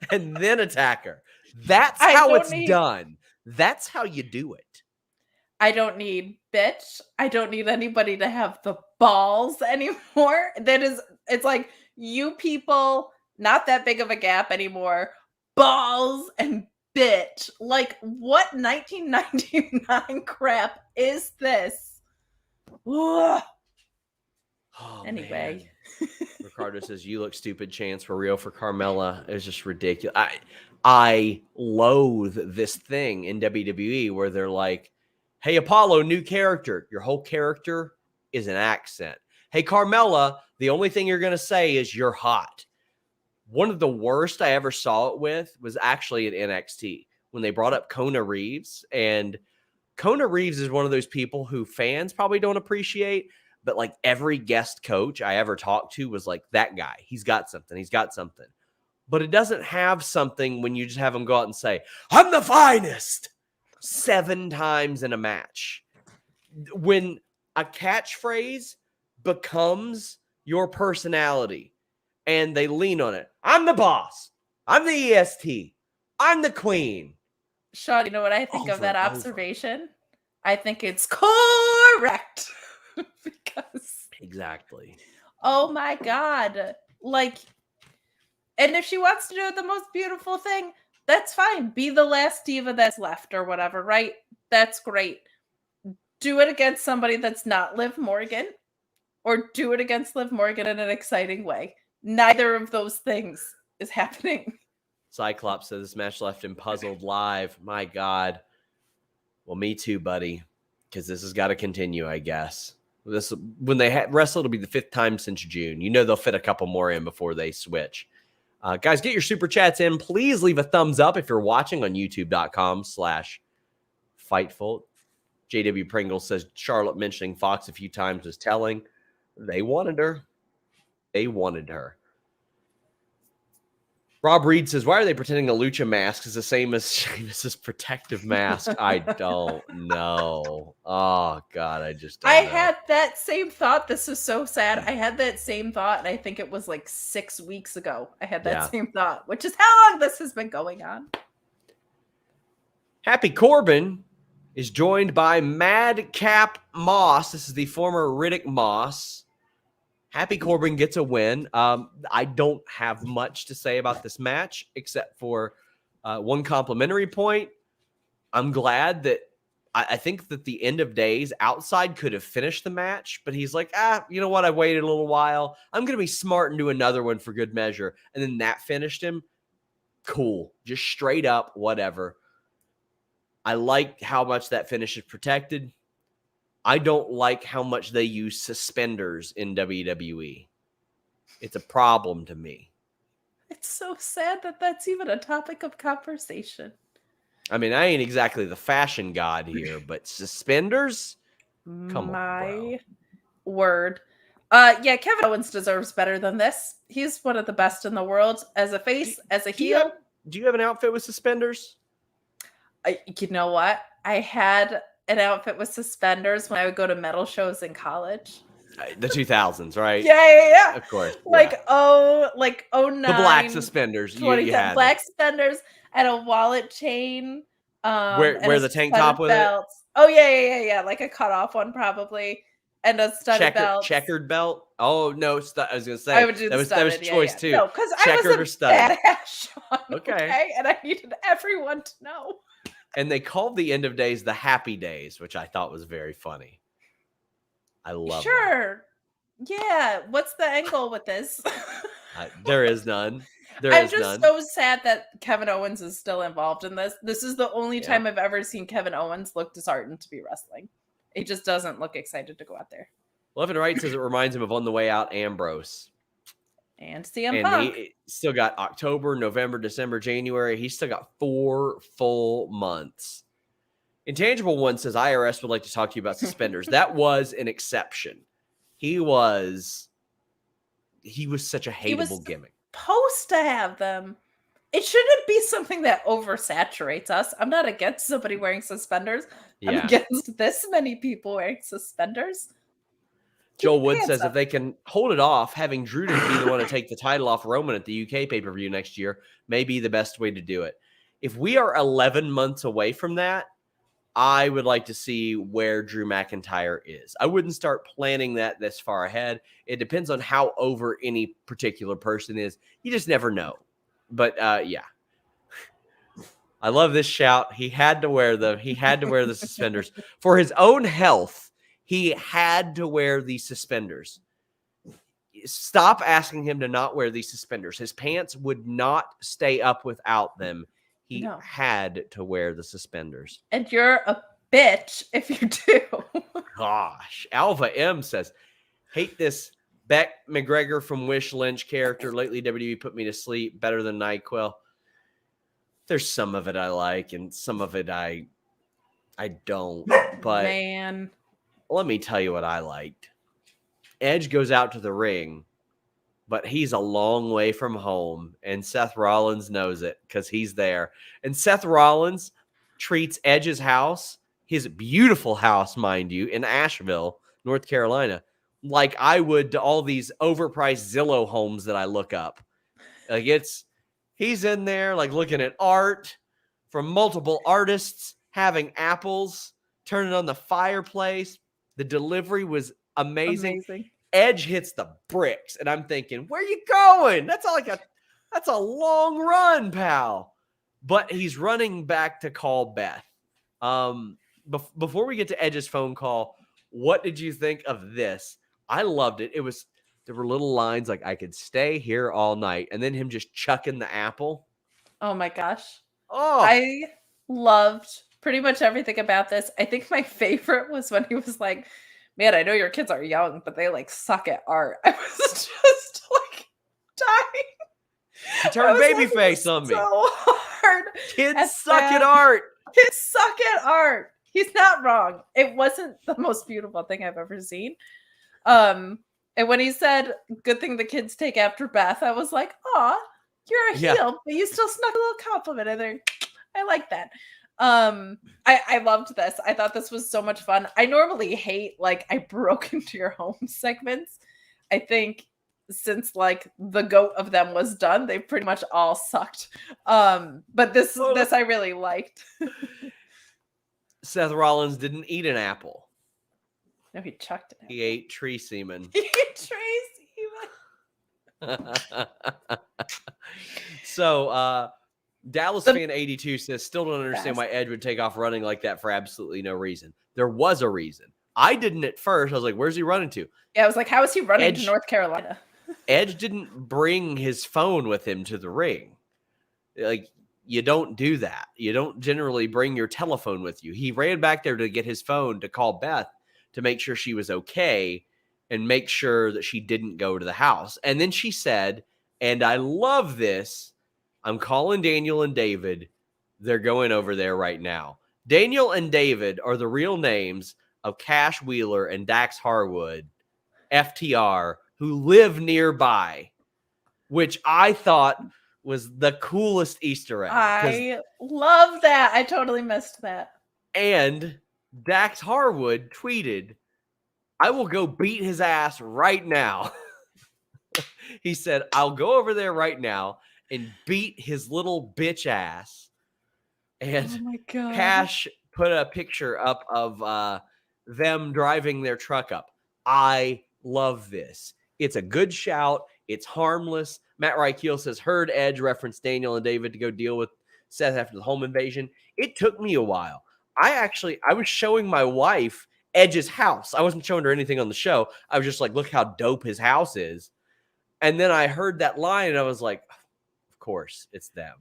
And then attack her. That's how it's done. That's how you do it. I don't need bitch. I don't need anybody to have the balls anymore. It's like, you people Not that big of a gap anymore. Balls and bitch. Like, what 1999 crap is this? Ugh. Oh, Anyway. Ricardo says, you look stupid, chance for real for Carmella. It was just ridiculous. I loathe this thing in WWE where they're like, hey, Apollo, new character. Your whole character is an accent. Hey, Carmella, the only thing you're going to say is you're hot. One of the worst I ever saw it with was actually at NXT when they brought up Kona Reeves. And Kona Reeves is one of those people who fans probably don't appreciate, but like every guest coach I ever talked to was like, that guy, he's got something. He's got something. But it doesn't have something when you just have him go out and say, I'm the finest 7 times in a match. When a catchphrase becomes your personality and they lean on it, I'm the boss. I'm the EST. I'm the queen. Sean, you know what I think of that observation? I think it's correct. Because exactly. Oh my God. Like, and if she wants to do the most beautiful thing, that's fine. Be the last diva that's left or whatever, right? That's great. Do it against somebody that's not Liv Morgan, or do it against Liv Morgan in an exciting way. Neither of those things is happening. Cyclops says this match left him puzzled live. My God. Well, me too, buddy. Because this has got to continue, I guess. When they wrestle, it'll be the 5th time since June. You know they'll fit a couple more in before they switch. Guys, get your super chats in. Please leave a thumbs up if you're watching on youtube.com/Fightful. JW Pringle says Charlotte mentioning Fox a few times was telling. They wanted her. They wanted her. Rob Reed says, why are they pretending a lucha mask is the same as Sheamus's protective mask? I don't know. Oh, God, I just don't know. Had that same thought. This is so sad. I had that same thought, and I think it was like 6 weeks ago. I had that same thought, which is how long this has been going on. Happy Corbin is joined by Madcap Moss. This is the former Riddick Moss. Happy Corbin gets a win. I don't have much to say about this match except for one complimentary point. I'm glad that I think that the end of days outside could have finished the match, but he's like, you know what? I waited a little while. I'm going to be smart and do another one for good measure. And then that finished him. Cool. Just straight up, whatever. I like how much that finish is protected. I don't like how much they use suspenders in WWE. It's a problem to me. It's so sad that that's even a topic of conversation. I mean, I ain't exactly the fashion god here, but suspenders? Come on, bro. Word. Yeah, Kevin Owens deserves better than this. He's one of the best in the world as a face, as a heel. Do you have an outfit with suspenders? You know what? I had an outfit with suspenders when I would go to metal shows in college. The 2000s, right? Yeah. Of course. Like 09. The black suspenders. You had black suspenders and a wallet chain. Where the tank top with belts. It? Oh, yeah. Like a cutoff one probably. And a studded belt. Checkered belt? Oh, no. I was going to say. I would do that studded, was choice too. No, because I was a badass, Sean, okay? And I needed everyone to know. And they called the end of days the happy days, which I thought was very funny. I love that. Yeah. What's the angle with this? There is none. I'm just so sad that Kevin Owens is still involved in this. This is the only time I've ever seen Kevin Owens look disheartened to be wrestling. He just doesn't look excited to go out there. Left and Right says it reminds him of On the Way Out Ambrose. And CM Punk. He still got October, November, December, January. He's still got 4 full months. Intangible One says IRS would like to talk to you about suspenders. That was an exception. He was such a hateable gimmick. Supposed to have them. It shouldn't be something that oversaturates us. I'm not against somebody wearing suspenders. I'm against this many people wearing suspenders. Joel Wood says if they can hold it off, having Drew to be the one to take the title off Roman at the UK pay-per-view next year may be the best way to do it. If we are 11 months away from that, I would like to see where Drew McIntyre is. I wouldn't start planning that this far ahead. It depends on how over any particular person is. You just never know. But yeah. I love this shout. He had to wear the suspenders. For his own health, he had to wear these suspenders. Stop asking him to not wear these suspenders. His pants would not stay up without them. He had to wear the suspenders. And you're a bitch if you do. Gosh. Alpha M says, hate this Beck McGregor from Wish Lynch character. Lately, WWE put me to sleep better than NyQuil. There's some of it I like, and some of it I don't. But man, let me tell you what I liked. Edge goes out to the ring, but he's a long way from home, and Seth Rollins knows it because he's there. And Seth Rollins treats Edge's house, his beautiful house, mind you, in Asheville, North Carolina, like I would to all these overpriced Zillow homes that I look up. Like he's in there like looking at art from multiple artists, having apples, turning on the fireplace. The delivery was amazing. Edge hits the bricks, and I'm thinking, where are you going? That's a long run, pal. But he's running back to call Beth. Before we get to Edge's phone call, what did you think of this? I loved it. There were little lines like, I could stay here all night, and then him just chucking the apple. Oh my gosh. Oh, I loved pretty much everything about this. I think my favorite was when he was like, man, I know your kids are young, but they like suck at art. I was just like dying. He turned baby face on me. So hard. Kids suck at art. Kids suck at art. He's not wrong. It wasn't the most beautiful thing I've ever seen. And when he said, good thing the kids take after Beth, I was like, aw, you're a heel, but you still snuck a little compliment in there. I like that. I loved this. I thought this was so much fun. I normally hate like I broke into your home segments. I think since like the GOAT of them was done, they pretty much all sucked. But this I really liked. Seth Rollins didn't eat an apple. No, he chucked it. He ate tree semen. He ate tree semen. So, Dallas fan 82 says, still don't understand why Edge would take off running like that for absolutely no reason. There was a reason. I didn't at first. I was like, where's he running to? Yeah, I was like, how is he running to North Carolina? Edge didn't bring his phone with him to the ring. Like, you don't do that. You don't generally bring your telephone with you. He ran back there to get his phone to call Beth to make sure she was okay and make sure that she didn't go to the house. And then she said, and I love this, I'm calling Daniel and David. They're going over there right now. Daniel and David are the real names of Cash Wheeler and Dax Harwood, FTR, who live nearby, which I thought was the coolest Easter egg. I love that. I totally missed that. And Dax Harwood tweeted, I will go beat his ass right now. He said, I'll go over there right now and beat his little bitch ass. And oh my God. Cash put a picture up of them driving their truck up. I love this. It's a good shout. It's harmless. Matt Reichel says, heard Edge reference Daniel and David to go deal with Seth after the home invasion. It took me a while. I was showing my wife Edge's house. I wasn't showing her anything on the show. I was just like, look how dope his house is. And then I heard that line and I was like, of course, it's them.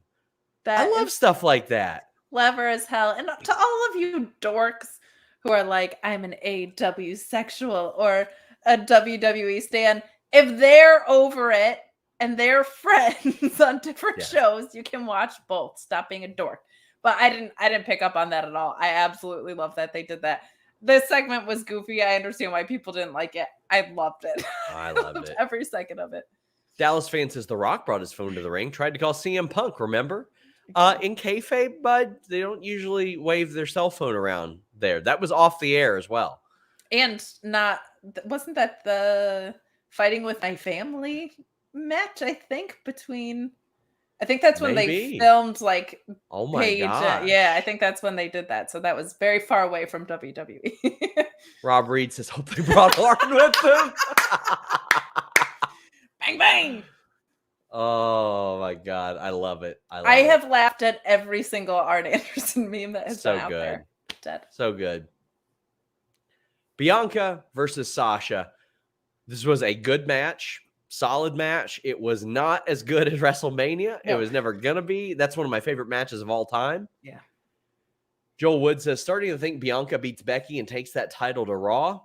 I love stuff like that. Clever as hell. And to all of you dorks who are like, I'm an AEW sexual or a WWE stan, if they're over it and they're friends on different shows, you can watch both. Stop being a dork. But I didn't pick up on that at all. I absolutely love that they did that. This segment was goofy. I understand why people didn't like it. I loved it. I loved it. Every second of it. Dallas fan says The Rock brought his phone to the ring, tried to call CM Punk, remember? In kayfabe, bud, they don't usually wave their cell phone around there. That was off the air as well. And wasn't that the Fighting with My Family match, I think, between I think that's when they Maybe. filmed like Oh my Paige. gosh. Yeah, I think that's when they did that. So that was very far away from WWE. Rob Reed says, hope they brought Arn with them. Bang bang. Oh my God. I love it. I have laughed at every single Arn Anderson meme that has So been out good. there. Dead. So good. Bianca versus Sasha. This was a good match, solid match. It was not as good as WrestleMania. No. It was never going to be. That's one of my favorite matches of all time. Yeah. Joel Wood says, starting to think Bianca beats Becky and takes that title to Raw.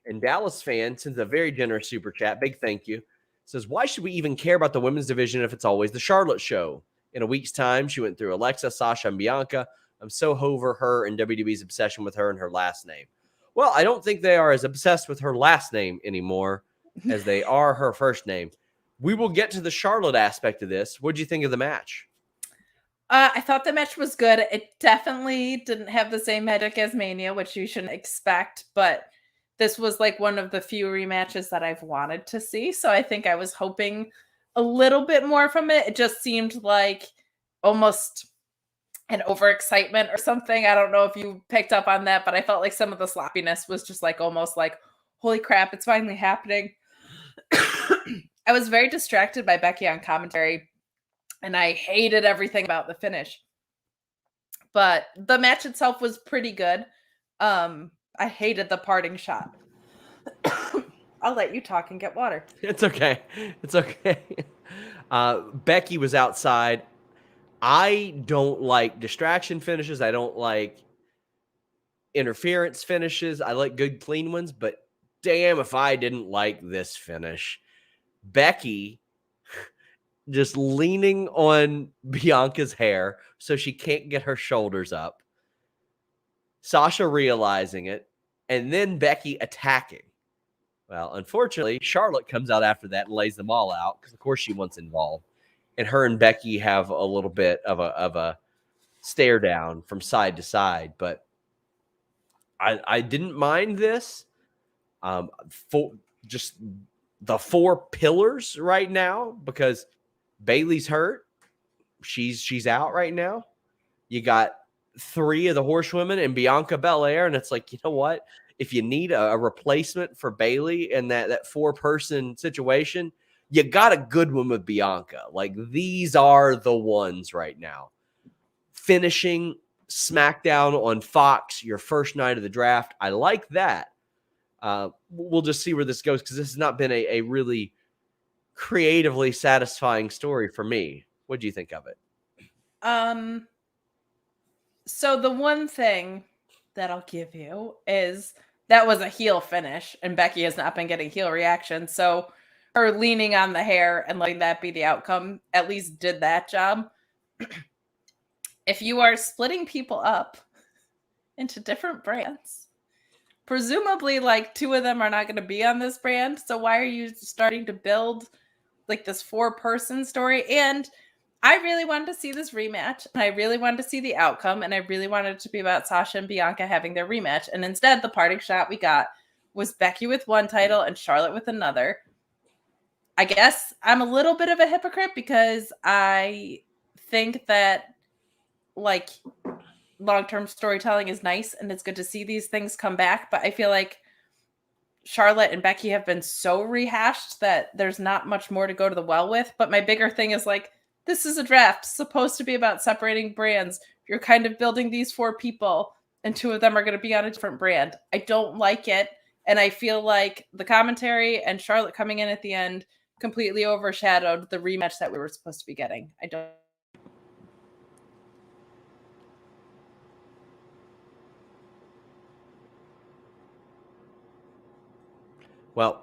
And Dallas fan sends a very generous super chat. Big thank you. Says, why should we even care about the women's division if it's always the Charlotte show? In a week's time, she went through Alexa, Sasha, and Bianca. I'm so over her and WWE's obsession with her and her last name. Well, I don't think they are as obsessed with her last name anymore as they are her first name. We will get to the Charlotte aspect of this. What did you think of the match? I thought the match was good. It definitely didn't have the same magic as Mania, which you shouldn't expect, but this was like one of the few rematches that I've wanted to see. So I think I was hoping a little bit more from it. It just seemed like almost an overexcitement or something. I don't know if you picked up on that, but I felt like some of the sloppiness was just like almost like, holy crap, it's finally happening. I was very distracted by Becky on commentary, and I hated everything about the finish. But the match itself was pretty good. I hated the parting shot. I'll let you talk and get water. It's okay. It's okay. Becky was outside. I don't like distraction finishes. I don't like interference finishes. I like good, clean ones, but damn if I didn't like this finish. Becky just leaning on Bianca's hair so she can't get her shoulders up. Sasha realizing it, and then Becky attacking. Well, unfortunately, Charlotte comes out after that and lays them all out because, of course, she wants involved. And her and Becky have a little bit of a stare down from side to side. But I didn't mind this. Just the four pillars right now, because Bayley's hurt. She's out right now. You got three of the horsewomen and Bianca Belair, and it's like, you know what? If you need a replacement for Bayley in that four-person situation, you got a good one with Bianca. Like, these are the ones right now. Finishing SmackDown on Fox, your first night of the draft. I like that. We'll just see where this goes, because this has not been a really creatively satisfying story for me. What do you think of it? So the one thing that I'll give you is that was a heel finish, and Becky has not been getting heel reaction. So her leaning on the hair and letting that be the outcome at least did that job. If you are splitting people up into different brands, presumably like two of them are not going to be on this brand. So why are you starting to build like this 4-person story? And I really wanted to see this rematch, and I really wanted to see the outcome, and I really wanted it to be about Sasha and Bianca having their rematch. And instead, the parting shot we got was Becky with one title and Charlotte with another. I guess I'm a little bit of a hypocrite because I think that like long-term storytelling is nice, and it's good to see these things come back. But I feel like Charlotte and Becky have been so rehashed that there's not much more to go to the well with. But my bigger thing is like, this is a draft supposed to be about separating brands. You're kind of building these 4 people, and 2 of them are going to be on a different brand. I don't like it. And I feel like the commentary and Charlotte coming in at the end completely overshadowed the rematch that we were supposed to be getting. I don't. Well,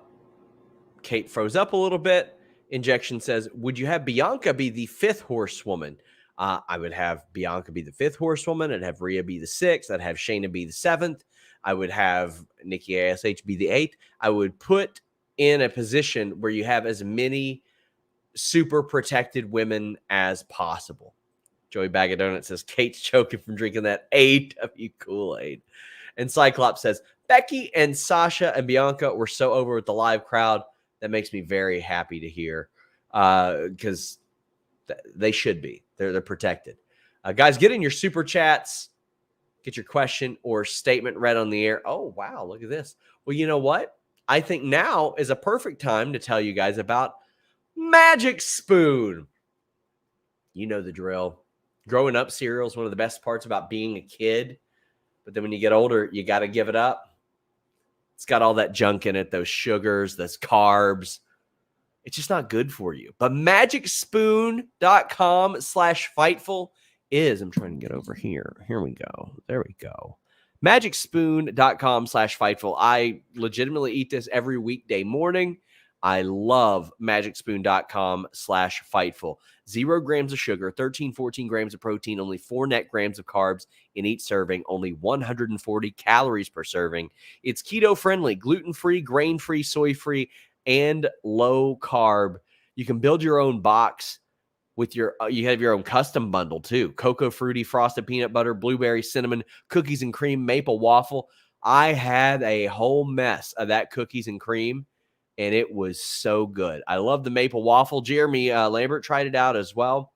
Kate froze up a little bit. Injection says, would you have Bianca be the 5th horsewoman? I would have Bianca be the 5th horsewoman. I'd have Rhea be the 6th. I'd have Shayna be the 7th. I would have Nikki ASH be the 8th. I would put in a position where you have as many super protected women as possible. Joey Bag of Donuts says, Kate's choking from drinking that AEW Kool-Aid. And Cyclops says, Becky and Sasha and Bianca were so over with the live crowd. That makes me very happy to hear, because They should be. They're protected. Guys, get in your super chats. Get your question or statement read on the air. Oh, wow. Look at this. Well, you know what? I think now is a perfect time to tell you guys about Magic Spoon. You know the drill. Growing up, cereal is one of the best parts about being a kid. But then when you get older, you got to give it up. It's got all that junk in it, those sugars, those carbs. It's just not good for you. But magicspoon.com/Fightful is, I'm trying to get over here. Here we go. There we go. magicspoon.com/Fightful. I legitimately eat this every weekday morning. I love magicspoon.com/Fightful. 0 grams of sugar, 14 grams of protein, only 4 net grams of carbs in each serving, only 140 calories per serving. It's keto friendly, gluten-free, grain-free, soy-free, and low carb. You can build your own box with you have your own custom bundle too. Cocoa, fruity, frosted peanut butter, blueberry, cinnamon, cookies and cream, maple waffle. I had a whole mess of that cookies and cream, and it was so good. I love the maple waffle. Jeremy Lambert tried it out as well.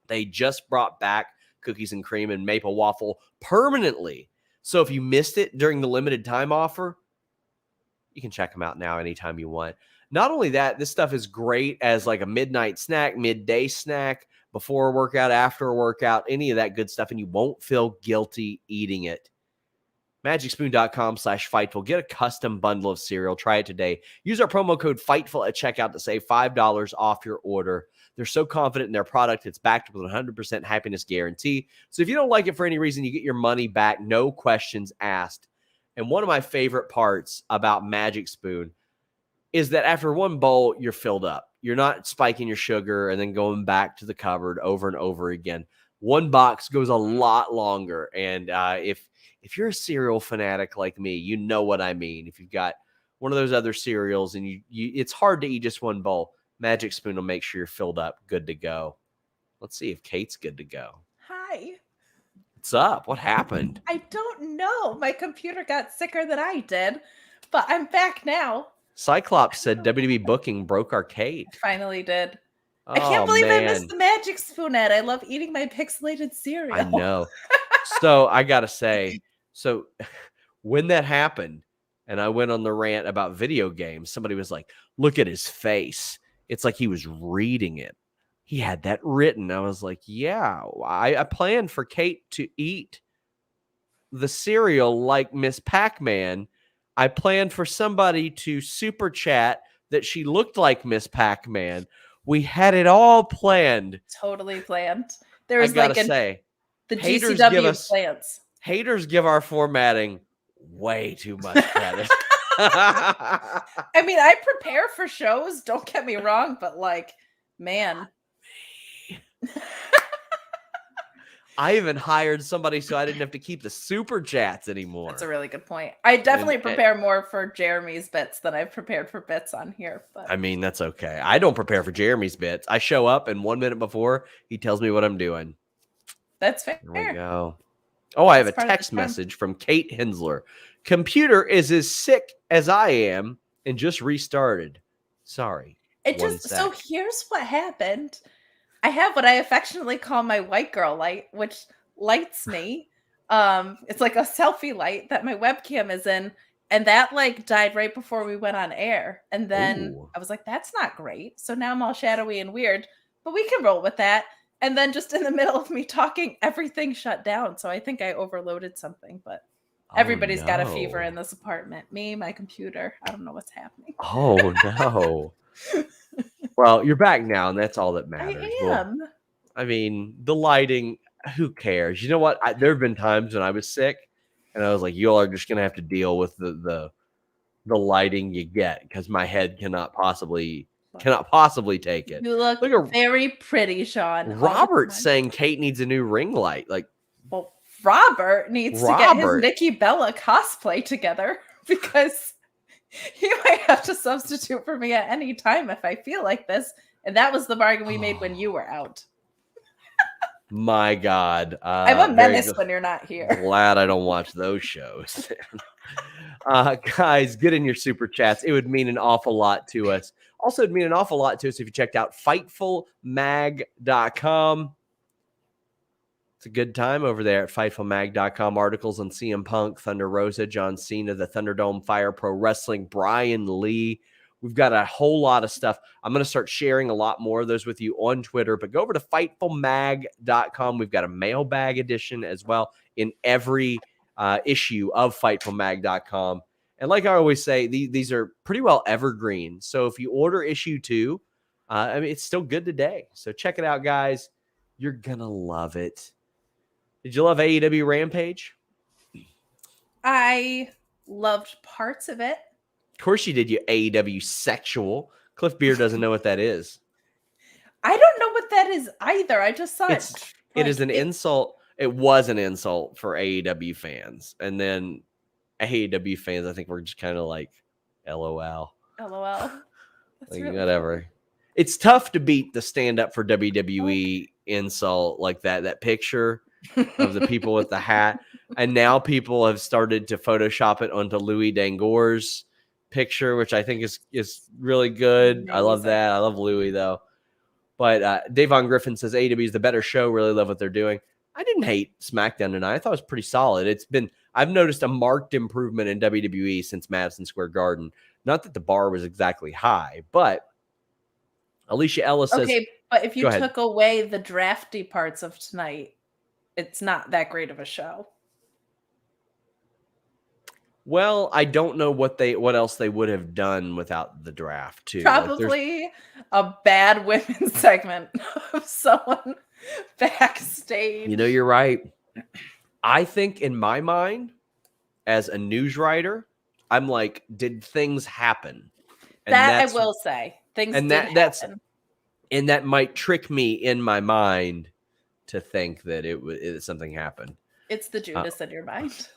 They just brought back cookies and cream and maple waffle permanently. So if you missed it during the limited time offer, you can check them out now anytime you want. Not only that, this stuff is great as like a midnight snack, midday snack, before a workout, after a workout, any of that good stuff, and you won't feel guilty eating it. magicspoon.com/Fightful. Get a custom bundle of cereal. Try it today. Use our promo code FIGHTFUL at checkout to save $5 off your order. They're so confident in their product, it's backed with a 100% happiness guarantee. So if you don't like it for any reason, you get your money back, no questions asked. And one of my favorite parts about Magic Spoon is that after one bowl, you're filled up. You're not spiking your sugar and then going back to the cupboard over and over again. One box goes a lot longer. And if you're a cereal fanatic like me, you know what I mean. If you've got one of those other cereals and you it's hard to eat just one bowl, Magic Spoon will make sure you're filled up, good to go. Let's see if Kate's good to go. Hi. What's up? What happened? I don't know. My computer got sicker than I did, but I'm back now. Cyclops said WWE booking broke our Kate. Finally did. I can't believe I missed the Magic Spoon ad. I love eating my pixelated cereal. I know. So I got to say, so when that happened and I went on the rant about video games, somebody was like, look at his face. It's like he was reading it. He had that written. I was like, yeah, I planned for Kate to eat the cereal like Miss Pac-Man. I planned for somebody to super chat that she looked like Miss Pac-Man. We had it all planned. Totally planned. There was the GCW plans. Haters give our formatting way too much credit. I mean, I prepare for shows, don't get me wrong, but like, man. I even hired somebody so I didn't have to keep the super chats anymore. That's a really good point. I definitely prepare more for Jeremy's bits than I've prepared for bits on here. But I mean, that's okay. I don't prepare for Jeremy's bits. I show up and 1 minute before he tells me what I'm doing. That's fair. There we go. Oh, I have a text message from Kate Hensler. Computer is as sick as I am and just restarted. Sorry. So here's what happened. I have what I affectionately call my white girl light, which lights me. It's like a selfie light that my webcam is in. And that like died right before we went on air. And then I was like, that's not great. So now I'm all shadowy and weird, but we can roll with that. And then just in the middle of me talking, everything shut down. So I think I overloaded something, but everybody's got a fever in this apartment. Me, my computer. I don't know what's happening. Oh, no. Well, you're back now, and that's all that matters. I am. Well, I mean, the lighting, who cares? You know what? There have been times when I was sick, and I was like, you all are just going to have to deal with the lighting you get, because my head cannot possibly take it. You look very pretty, Sean. Robert's saying Kate needs a new ring light. Like, well, Robert needs to get his Nikki Bella cosplay together, because he might have to substitute for me at any time if I feel like this. And that was the bargain we made when you were out. My God. I'm a menace when you're not here. Glad I don't watch those shows. Guys, get in your super chats. It would mean an awful lot to us. Also, it'd mean an awful lot to us if you checked out FightfulMag.com. It's a good time over there at FightfulMag.com. Articles on CM Punk, Thunder Rosa, John Cena, the Thunderdome, Fire Pro Wrestling, Bryan Lee. We've got a whole lot of stuff. I'm going to start sharing a lot more of those with you on Twitter, but go over to FightfulMag.com. We've got a mailbag edition as well in every issue of FightfulMag.com. And like I always say, these are pretty well evergreen. So if you order issue 2, it's still good today. So check it out, guys. You're going to love it. Did you love AEW Rampage? I loved parts of it. Of course you did, you AEW sexual. Cliff Beard doesn't know what that is. I don't know what that is either. I just saw it. It is an insult. It was an insult for AEW fans. And then AEW fans, I think, were just kind of like, LOL. LOL. Like, really whatever. Funny. It's tough to beat the stand up for WWE insult like that picture of the people with the hat. And now people have started to Photoshop it onto Louis Dangore's picture, which I think is really good. Amazing. I love that. I love Louis, though. But Davon Griffin says AEW is the better show. Really love what they're doing. I didn't hate SmackDown tonight. I thought it was pretty solid. I've noticed a marked improvement in WWE since Madison Square Garden. Not that the bar was exactly high, but Alicia Ellis says... Okay, but if you took away the drafty parts of tonight, it's not that great of a show. Well, I don't know what else they would have done without the draft, too. Probably a bad women's segment of someone backstage. You know, you're right. I think in my mind, as a news writer, I'm like, did things happen? And that I will say. Things did happen. And that might trick me in my mind to think that something happened. It's the Judas in your mind.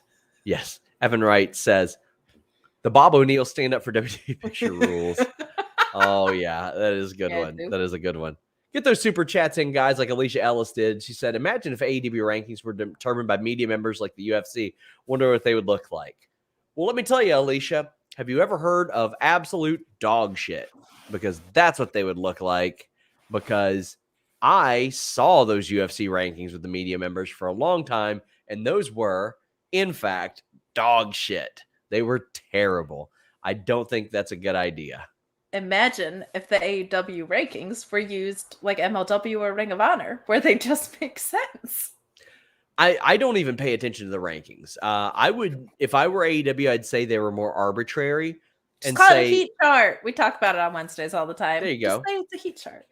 Yes. Evan Wright says, the Bob O'Neill stand up for WWE picture rules. Oh, yeah. That is a good one. That is a good one. Get those super chats in, guys, like Alicia Ellis did. She said, imagine if AEW rankings were determined by media members like the UFC. Wonder what they would look like. Well, let me tell you, Alicia, have you ever heard of absolute dog shit? Because that's what they would look like. Because I saw those UFC rankings with the media members for a long time, and those were, in fact, dog shit. They were terrible. I don't think that's a good idea. Imagine if the AEW rankings were used like MLW or Ring of Honor, where they just make sense. I don't even pay attention to the rankings. I would, if I were AEW, I'd say they were more arbitrary. Just call it a heat chart. We talk about it on Wednesdays all the time. There you go. Just say it's a heat chart.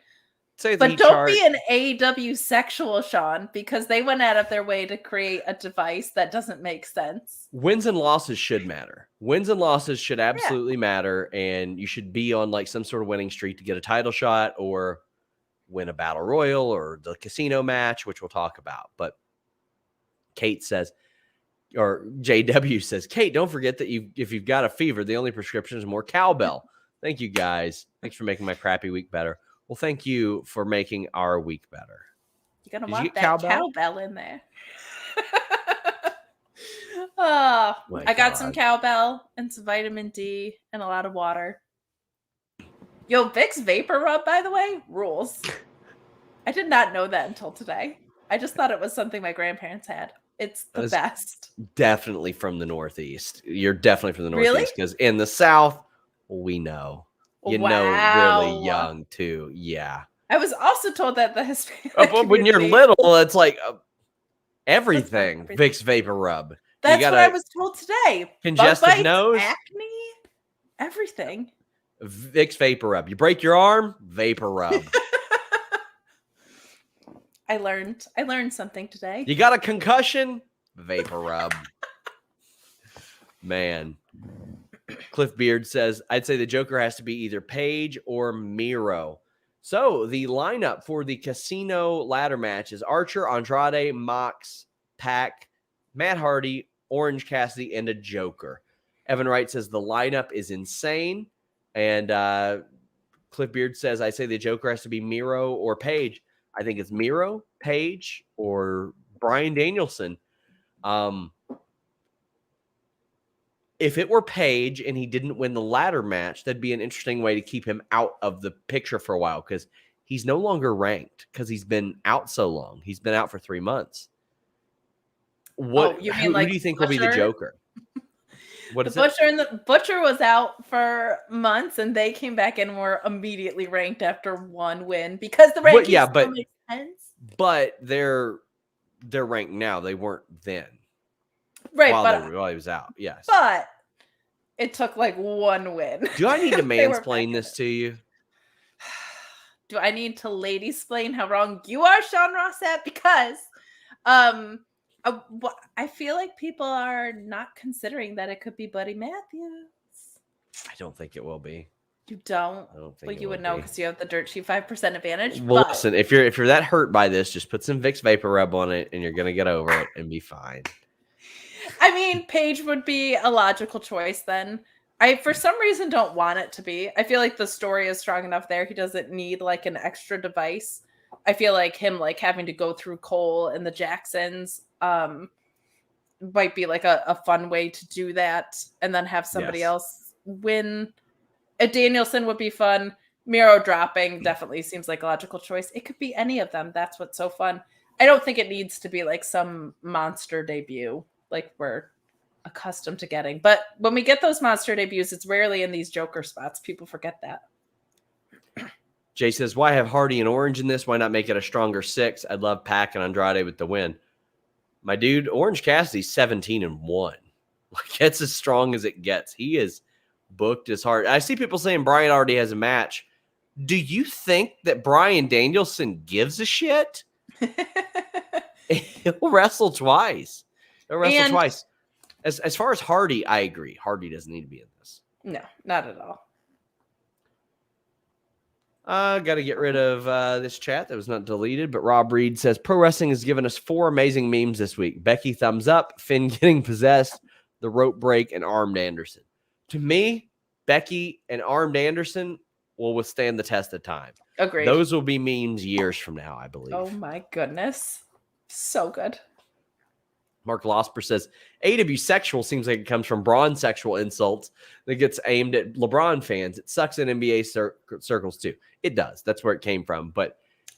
But don't be an AEW sexual, Sean, because they went out of their way to create a device that doesn't make sense. Wins and losses should matter. Wins and losses should absolutely matter, and you should be on like some sort of winning streak to get a title shot or win a battle royal or the casino match, which we'll talk about. But Kate says, or JW says, Kate, don't forget that if you've got a fever, the only prescription is more cowbell. Thank you, guys. Thanks for making my crappy week better. Well, thank you for making our week better. You're going to want that cowbell in there. I got some cowbell and some vitamin D and a lot of water. Yo, Vicks Vapor Rub, by the way, rules. I did not know that until today. I just thought it was something my grandparents had. It's the best. Definitely from the Northeast. You're definitely from the Northeast because in the South, we know. You know, really young too. Yeah. I was also told that the Hispanic when you're little, it's like everything. Vicks Vapor Rub. That's what I was told today. Congested nose, acne, everything. Vicks Vapor Rub. You break your arm, Vapor Rub. I learned something today. You got a concussion, Vapor Rub. Man. Cliff Beard says, I'd say the Joker has to be either Paige or Miro. So the lineup for the casino ladder match is Archer, Andrade, Mox, Pac, Matt Hardy, Orange Cassidy, and a Joker. Evan Wright says the lineup is insane. And Cliff Beard says, I say the Joker has to be Miro or Paige. I think it's Miro, Paige, or Bryan Danielson. if it were Paige and he didn't win the ladder match, that'd be an interesting way to keep him out of the picture for a while because he's no longer ranked because he's been out so long. He's been out for 3 months. Who do you think will be the Joker? What is the Butcher was out for months, and they came back and were immediately ranked after one win because the rankings still make sense. But they're ranked now. They weren't then. Right, while he was out. Yes, but it took like one win. Do I need to mansplain this to you? Do I need to lady-splain how wrong you are, Sean Ross Sapp? Because I feel like people are not considering that it could be Buddy Matthews. I don't think it will be. You don't? I don't think well, you would know because you have the dirt sheet 5% advantage. Well, listen, if you're that hurt by this, just put some Vicks Vapor Rub on it and you're gonna get over it and be fine. I mean, Paige would be a logical choice then. I, for some reason, don't want it to be. I feel like the story is strong enough there. He doesn't need like an extra device. I feel like him like having to go through Cole and the Jacksons might be like a fun way to do that and then have somebody else win. A Danielson would be fun. Miro dropping definitely seems like a logical choice. It could be any of them. That's what's so fun. I don't think it needs to be like some monster debut like we're accustomed to getting. But when we get those monster debuts, it's rarely in these Joker spots. People forget that. Jay says, why have Hardy and Orange in this? Why not make it a stronger 6? I'd love Pac and Andrade with the win. My dude, Orange Cassidy's 17-1. Like, that's as strong as it gets. He is booked as hard. I see people saying Bryan already has a match. Do you think that Bryan Danielson gives a shit? He'll wrestle twice. As far as Hardy, I agree. Hardy doesn't need to be in this. No, not at all. Got to get rid of this chat that was not deleted, but Rob Reed says, Pro Wrestling has given us 4 amazing memes this week. Becky thumbs up, Finn getting possessed, the rope break, and Armed Anderson. To me, Becky and Armed Anderson will withstand the test of time. Agreed. Those will be memes years from now, I believe. Oh my goodness. So good. Mark Losper says, AEW sexual seems like it comes from Braun sexual insults that gets aimed at LeBron fans. It sucks in NBA circles too. It does. That's where it came from. But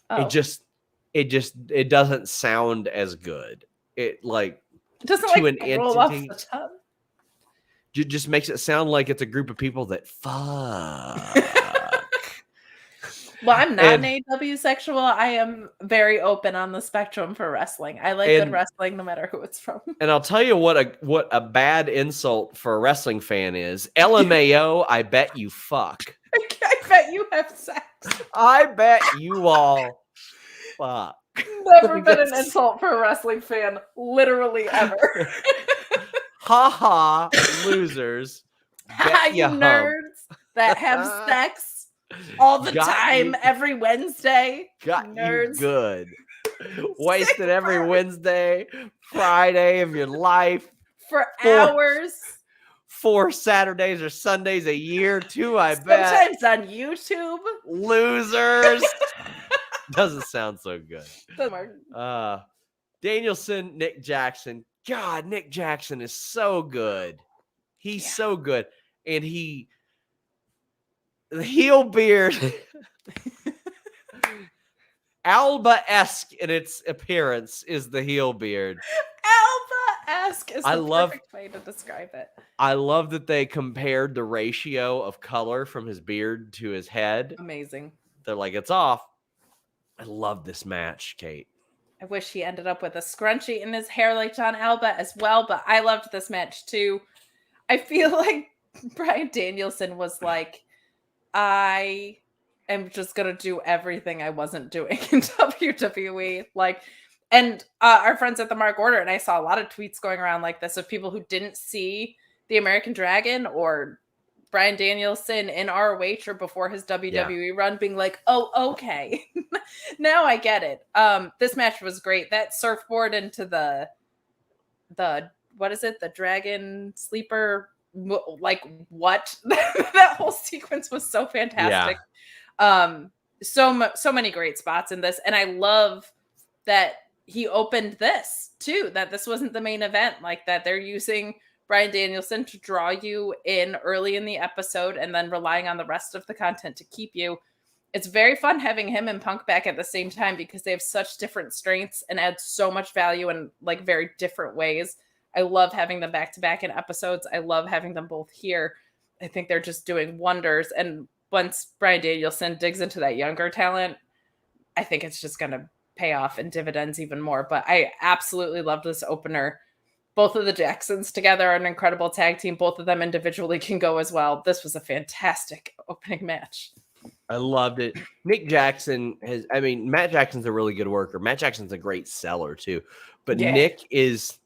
it doesn't sound as good. It doesn't to like an roll entity, off the tongue. It just makes it sound like it's a group of people that fuck. Well, I'm not an AEW sexual. I am very open on the spectrum for wrestling. I like good wrestling no matter who it's from. And I'll tell you what a bad insult for a wrestling fan is. LMAO, I bet you fuck. I bet you have sex. I bet you all fuck. Never been an insult for a wrestling fan, literally ever. Ha ha, losers. You nerds that have sex. All the time, every Wednesday. Got nerds. You good. Wasted every Wednesday, Friday of your life. For hours. 4 Saturdays or Sundays a year, too, I bet. Sometimes on YouTube. Losers. Doesn't sound so good. Danielson, Nick Jackson. God, Nick Jackson is so good. He's so good. And the heel beard, Alba-esque in its appearance, is the heel beard. Alba-esque is the perfect way to describe it. I love that they compared the ratio of color from his beard to his head. Amazing. They're like, it's off. I love this match, Kate. I wish he ended up with a scrunchie in his hair like John Alba as well, but I loved this match too. I feel like Bryan Danielson was like, I am just going to do everything I wasn't doing in WWE. And our friends at the Mark Order, and I saw a lot of tweets going around like this of people who didn't see the American Dragon or Bryan Danielson in ROH or before his WWE run being like, oh, okay. Now I get it. This match was great. That surfboard into the what is it? The Dragon Sleeper, like what? That whole sequence was so fantastic. So many great spots in this. And I love that he opened this too, that this wasn't the main event, like that they're using Bryan Danielson to draw you in early in the episode and then relying on the rest of the content to keep you. It's very fun having him and Punk back at the same time because they have such different strengths and add so much value in like very different ways. I love having them back to back in episodes. I love having them both here. I think they're just doing wonders. And once Bryan Danielson digs into that younger talent, I think it's just going to pay off in dividends even more. But I absolutely love this opener. Both of the Jacksons together are an incredible tag team. Both of them individually can go as well. This was a fantastic opening match. I loved it. Matt Jackson's a really good worker. Matt Jackson's a great seller too. But yeah. Nick is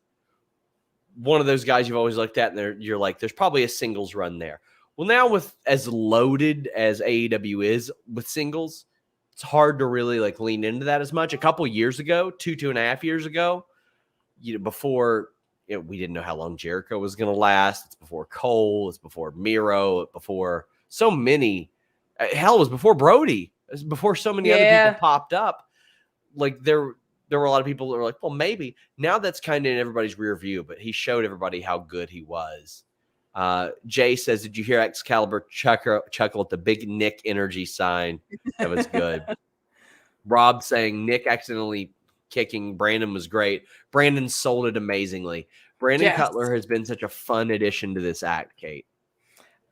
one of those guys you've always looked at and you're like, there's probably a singles run there. Well, now with as loaded as AEW is with singles, it's hard to really like lean into that as much. A couple years ago, 2.5 years ago, before we didn't know how long Jericho was going to last. It's before Cole. It's before Miro. Before so many. Hell, it was before Brody. It was before so many other people popped up. Like there were a lot of people that were like, well, maybe. Now that's kind of in everybody's rear view, but he showed everybody how good he was. Jay says, did you hear Excalibur chuckle at the big Nick energy sign? That was good. Rob saying Nick accidentally kicking Brandon was great. Brandon sold it amazingly. Brandon Cutler has been such a fun addition to this act, Kate.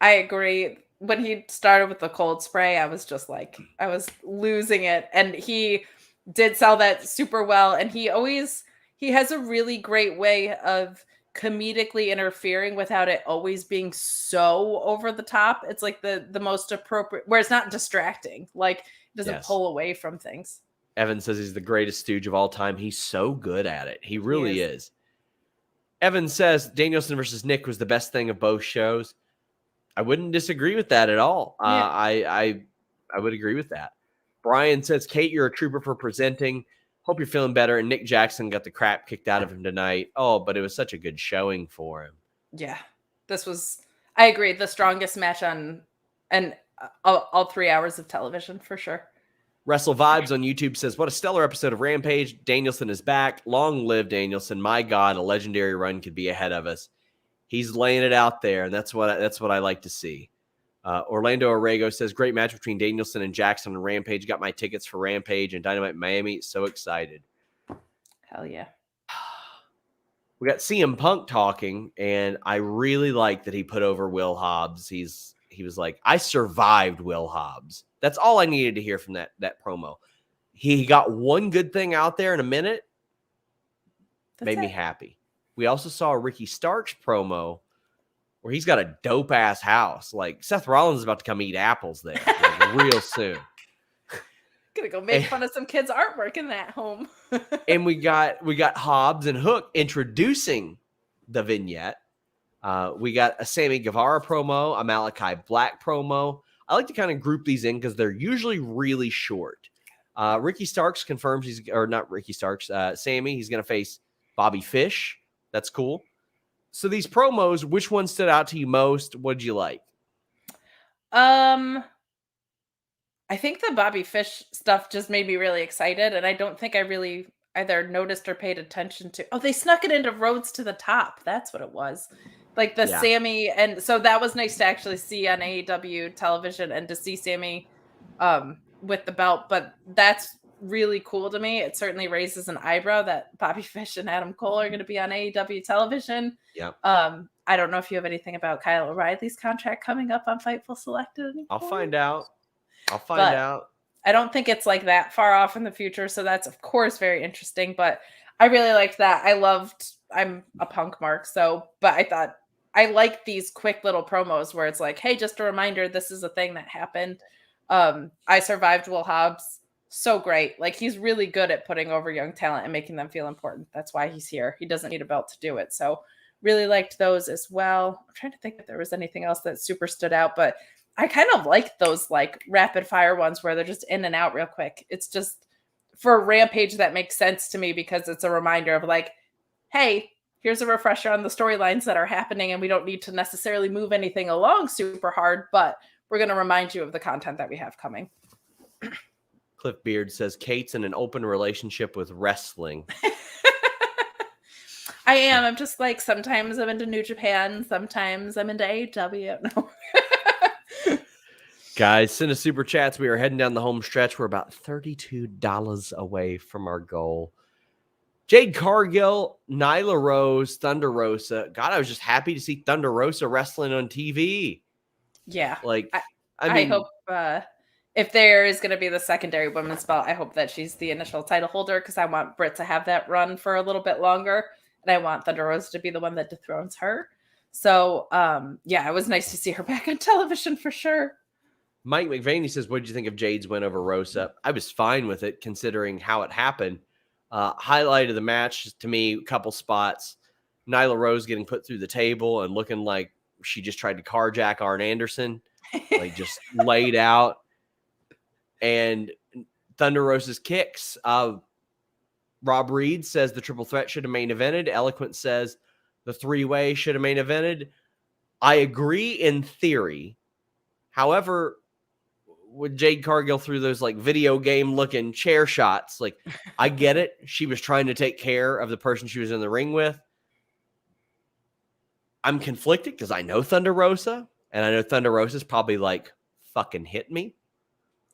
I agree. When he started with the cold spray, I was just like, I was losing it. And he did sell that super well. And he has a really great way of comedically interfering without it always being so over the top. It's like the most appropriate, where it's not distracting. Like, it doesn't pull away from things. Evan says he's the greatest stooge of all time. He's so good at it. He really is. Evan says Danielson versus Nick was the best thing of both shows. I wouldn't disagree with that at all. I would agree with that. Brian says, Kate, you're a trooper for presenting. Hope you're feeling better. And Nick Jackson got the crap kicked out of him tonight. Oh, but it was such a good showing for him. Yeah, this was, I agree, the strongest match on all 3 hours of television for sure. Wrestle Vibes on YouTube says, what a stellar episode of Rampage. Danielson is back. Long live Danielson. My God, a legendary run could be ahead of us. He's laying it out there, and that's what I like to see. Orlando Orrego says, great match between Danielson and Jackson on Rampage. Got my tickets for Rampage and Dynamite Miami. So excited. Hell yeah. We got CM Punk talking, and I really like that he put over Will Hobbs. He was like, I survived Will Hobbs. That's all I needed to hear from that promo. He got one good thing out there in a minute. Made me happy. We also saw a Ricky Starks promo where he's got a dope ass house. Like Seth Rollins is about to come eat apples there real soon. Gonna go make fun of some kids' artwork in that home. And we got Hobbs and Hook introducing the vignette. We got a Sammy Guevara promo, a Malachi Black promo. I like to kind of group these in because they're usually really short. Ricky Starks confirms Sammy, he's going to face Bobby Fish. That's cool. So these promos, which one stood out to you most? What did you like? I think the Bobby Fish stuff just made me really excited, and I don't think I really either noticed or paid attention to. Oh, they snuck it into Roads to the Top. That's what it was. Like the Sammy, and so that was nice to actually see on AEW television and to see Sammy with the belt. But that's really cool to me. It certainly raises an eyebrow that Bobby Fish and Adam Cole are going to be on AEW television. Yeah. I don't know if you have anything about Kyle O'Reilly's contract coming up on Fightful Selected anymore. I'll find out. I don't think it's like that far off in the future. So that's of course very interesting, but I really liked that. I'm a Punk mark. But I thought I like these quick little promos where it's like, hey, just a reminder, this is a thing that happened. I survived Will Hobbs. So great. Like he's really good at putting over young talent and making them feel important. That's why he's here. He doesn't need a belt to do it. So really liked those as well. I'm trying to think if there was anything else that super stood out, but I kind of like those like rapid fire ones where they're just in and out real quick. It's just for Rampage that makes sense to me because it's a reminder of like, hey, here's a refresher on the storylines that are happening and we don't need to necessarily move anything along super hard, but we're going to remind you of the content that we have coming. Cliff Beard says Kate's in an open relationship with wrestling. I am. I'm just like, sometimes I'm into New Japan. Sometimes I'm into AEW. No. Guys, send us super chats. We are heading down the home stretch. We're about $32 away from our goal. Jade Cargill, Nyla Rose, Thunder Rosa. God, I was just happy to see Thunder Rosa wrestling on TV. Yeah. Like, I mean, hope if there is going to be the secondary women's belt, I hope that she's the initial title holder, because I want Britt to have that run for a little bit longer. And I want Thunder Rosa to be the one that dethrones her. So, yeah, it was nice to see her back on television for sure. Mike McVaney says, what did you think of Jade's win over Rosa? I was fine with it, considering how it happened. Highlight of the match to me, a couple spots. Nyla Rose getting put through the table and looking like she just tried to carjack Arn Anderson, like just laid out. And Thunder Rosa's kicks. Rob Reed says the triple threat should have main evented. Eloquent says the three-way should have main evented. I agree in theory. However, with Jade Cargill through those like video game looking chair shots, like I get it. She was trying to take care of the person she was in the ring with. I'm conflicted because I know Thunder Rosa, and I know Thunder Rosa's probably like, fucking hit me.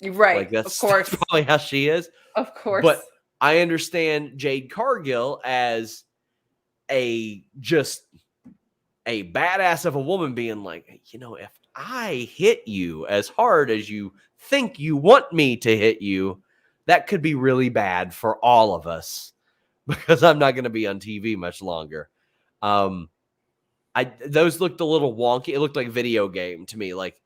Right. Like that's, of course. that's probably how she is. Of course. But I understand Jade Cargill as just a badass of a woman being like, you know, if I hit you as hard as you think you want me to hit you, that could be really bad for all of us, because I'm not going to be on TV much longer. Those looked a little wonky. It looked like video game to me, like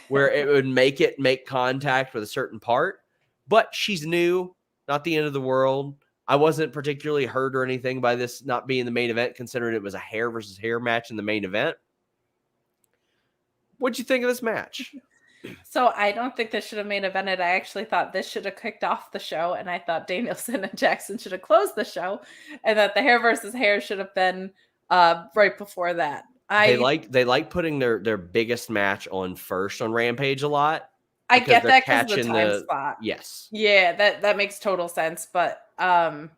where it would make contact with a certain part, but she's new, not the end of the world. I wasn't particularly hurt or anything by this not being the main event, considering it was a hair versus hair match in the main event. What'd you think of this match? So I don't think this should have main evented. I actually thought this should have kicked off the show, and I thought Danielson and Jackson should have closed the show, and that the hair versus hair should have been right before that. They like putting their biggest match on first on Rampage a lot. I get that because of the time spot. Yes. Yeah, that makes total sense. But I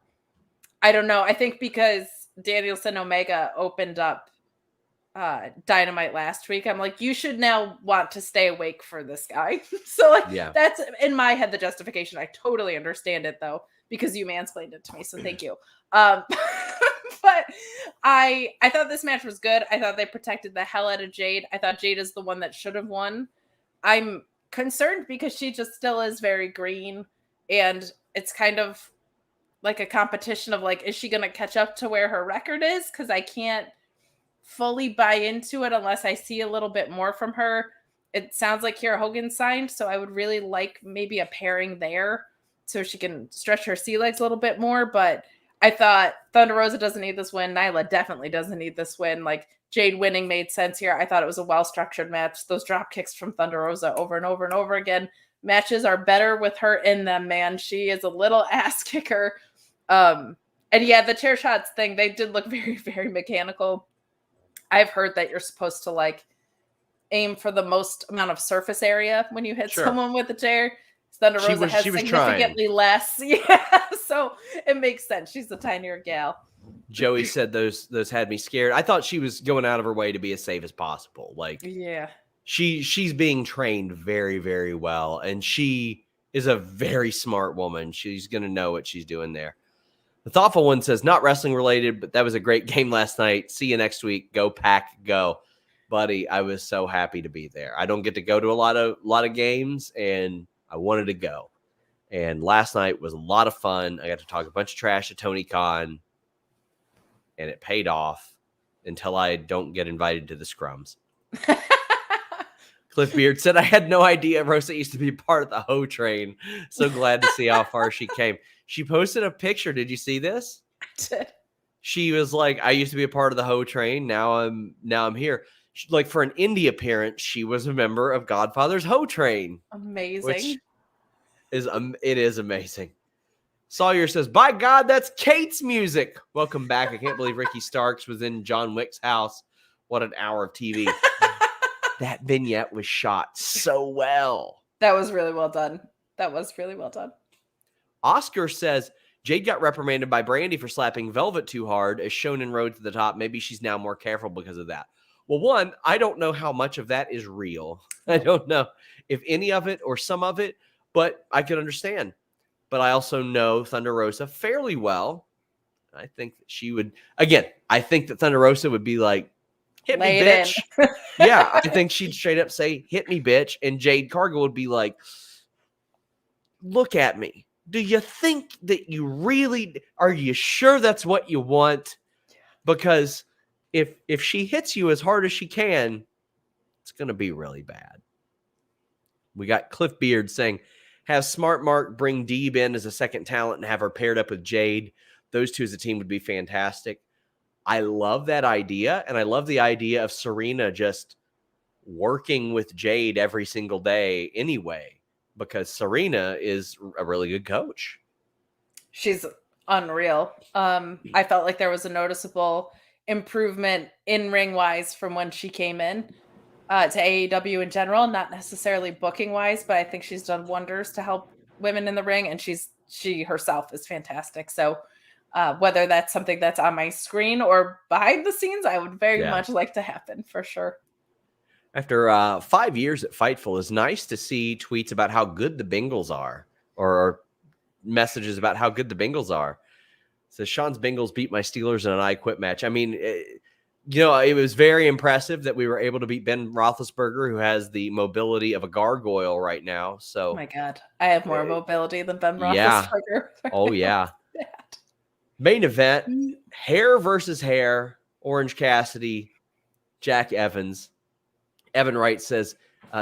don't know. I think because Danielson Omega opened up Dynamite last week, I'm like, you should now want to stay awake for this guy. So like, that's in my head the justification. I totally understand it though, because you mansplained it to me. So thank you. But I thought this match was good. I thought they protected the hell out of Jade. I thought Jade is the one that should have won. I'm concerned because she just still is very green, and it's kind of like a competition of like, is she going to catch up to where her record is? Because I can't fully buy into it unless I see a little bit more from her. It sounds like Kiera Hogan signed, so I would really like maybe a pairing there so she can stretch her sea legs a little bit more. But I thought Thunder Rosa doesn't need this win. Nyla definitely doesn't need this win. Like, Jade winning made sense here. I thought it was a well-structured match. Those drop kicks from Thunder Rosa over and over and over again. Matches are better with her in them, man. She is a little ass kicker. And yeah, the chair shots thing, they did look very, very mechanical. I've heard that you're supposed to like aim for the most amount of surface area when you hit someone with a chair. Thunder Rosa has significantly less. Yeah, so it makes sense. She's a tinier gal. Joey said those had me scared. I thought she was going out of her way to be as safe as possible. Like, yeah, she's being trained very, very well, and she is a very smart woman. She's going to know what she's doing there. The Thoughtful One says, not wrestling related, but that was a great game last night. See you next week. Go Pack, go. Buddy, I was so happy to be there. I don't get to go to a lot of games, and I wanted to go. And last night was a lot of fun. I got to talk a bunch of trash to Tony Khan, and it paid off until I don't get invited to the scrums. Cliff Beard said, I had no idea Rosa used to be part of the Ho Train. So glad to see how far she came. She posted a picture. Did you see this? I did. She was like, I used to be a part of the Ho Train. Now I'm here. Like, for an indie appearance, she was a member of Godfather's Ho Train. Amazing. Which it is amazing. Sawyer says, by God, that's Kate's music. Welcome back. I can't believe Ricky Starks was in John Wick's house. What an hour of TV. That vignette was shot so well. That was really well done. Oscar says, Jade got reprimanded by Brandy for slapping Velvet too hard, as shown in Road to the Top. Maybe she's now more careful because of that. Well, one, I don't know how much of that is real. I don't know if any of it or some of it, but I could understand. But I also know Thunder Rosa fairly well. I think that she would, again, I think that Thunder Rosa would be like, hit me, bitch. Yeah, I think she'd straight up say, hit me, bitch. And Jade Cargill would be like, look at me. Do you think that you really, are you sure that's what you want? Because if she hits you as hard as she can, it's going to be really bad. We got Cliff Beard saying, have Smart Mark bring Deeb in as a second talent and have her paired up with Jade. Those two as a team would be fantastic. I love that idea, and I love the idea of Serena just working with Jade every single day anyway, because Serena is a really good coach. She's unreal. I felt like there was a noticeable improvement in ring wise from when she came in to AEW in general, not necessarily booking wise, but I think she's done wonders to help women in the ring, and she herself is fantastic. So whether that's something that's on my screen or behind the scenes, I would very much like to happen for sure. After 5 years at Fightful, it's nice to see tweets about how good the Bengals are, or messages about how good the Bengals are. So Sean's Bengals beat my Steelers in an I Quit match. I mean, it was very impressive that we were able to beat Ben Roethlisberger, who has the mobility of a gargoyle right now. So, oh my God, I have more mobility than Ben Roethlisberger. Yeah. Oh yeah. Main event: hair versus hair. Orange Cassidy, Jack Evans. Evan Wright says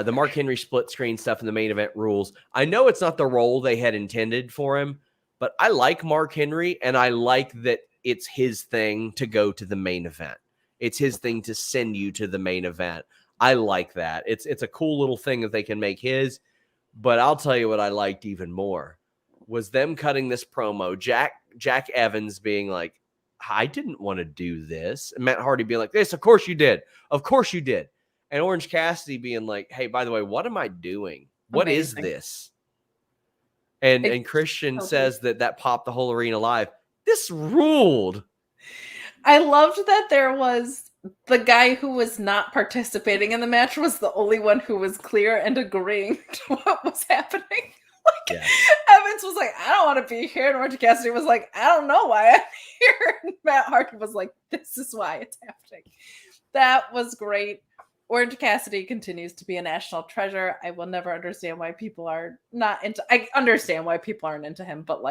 the Mark Henry split screen stuff in the main event rules. I know it's not the role they had intended for him, but I like Mark Henry, and I like that it's his thing to go to the main event. It's his thing to send you to the main event. I like that. It's a cool little thing that they can make his. But I'll tell you what I liked even more was them cutting this promo. Jack Evans being like, I didn't want to do this. And Matt Hardy being like, this, of course you did. Of course you did. And Orange Cassidy being like, hey, by the way, what am I doing? What is this? And Christian says that popped the whole arena live. This ruled. I loved that there was the guy who was not participating in the match was the only one who was clear and agreeing to what was happening. Evans was like, I don't want to be here. And Orange Cassidy was like, I don't know why I'm here. And Matt Hardy was like, this is why it's happening. That was great. Orange Cassidy continues to be a national treasure. I will never understand why people are not into. I understand why people aren't into him, but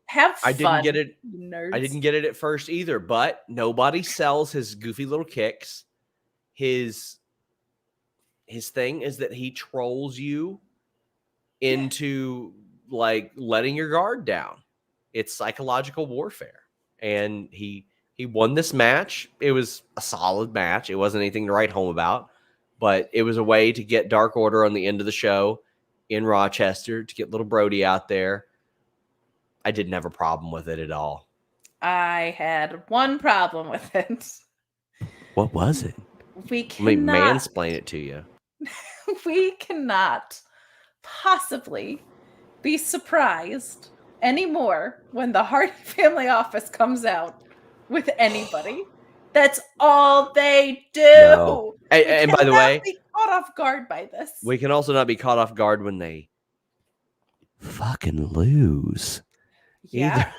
have fun. I didn't get it. Nerds. I didn't get it at first either. But nobody sells his goofy little kicks. His thing is that he trolls you into letting your guard down. It's psychological warfare, and he won this match. It was a solid match. It wasn't anything to write home about. But it was a way to get Dark Order on the end of the show in Rochester, to get little Brody out there. I didn't have a problem with it at all. I had one problem with it. What was it? Let me mansplain it to you. We cannot possibly be surprised anymore when the Hardy family office comes out with anybody. That's all they do. No. And by the way, be caught off guard by this. We can also not be caught off guard when they fucking lose. Yeah.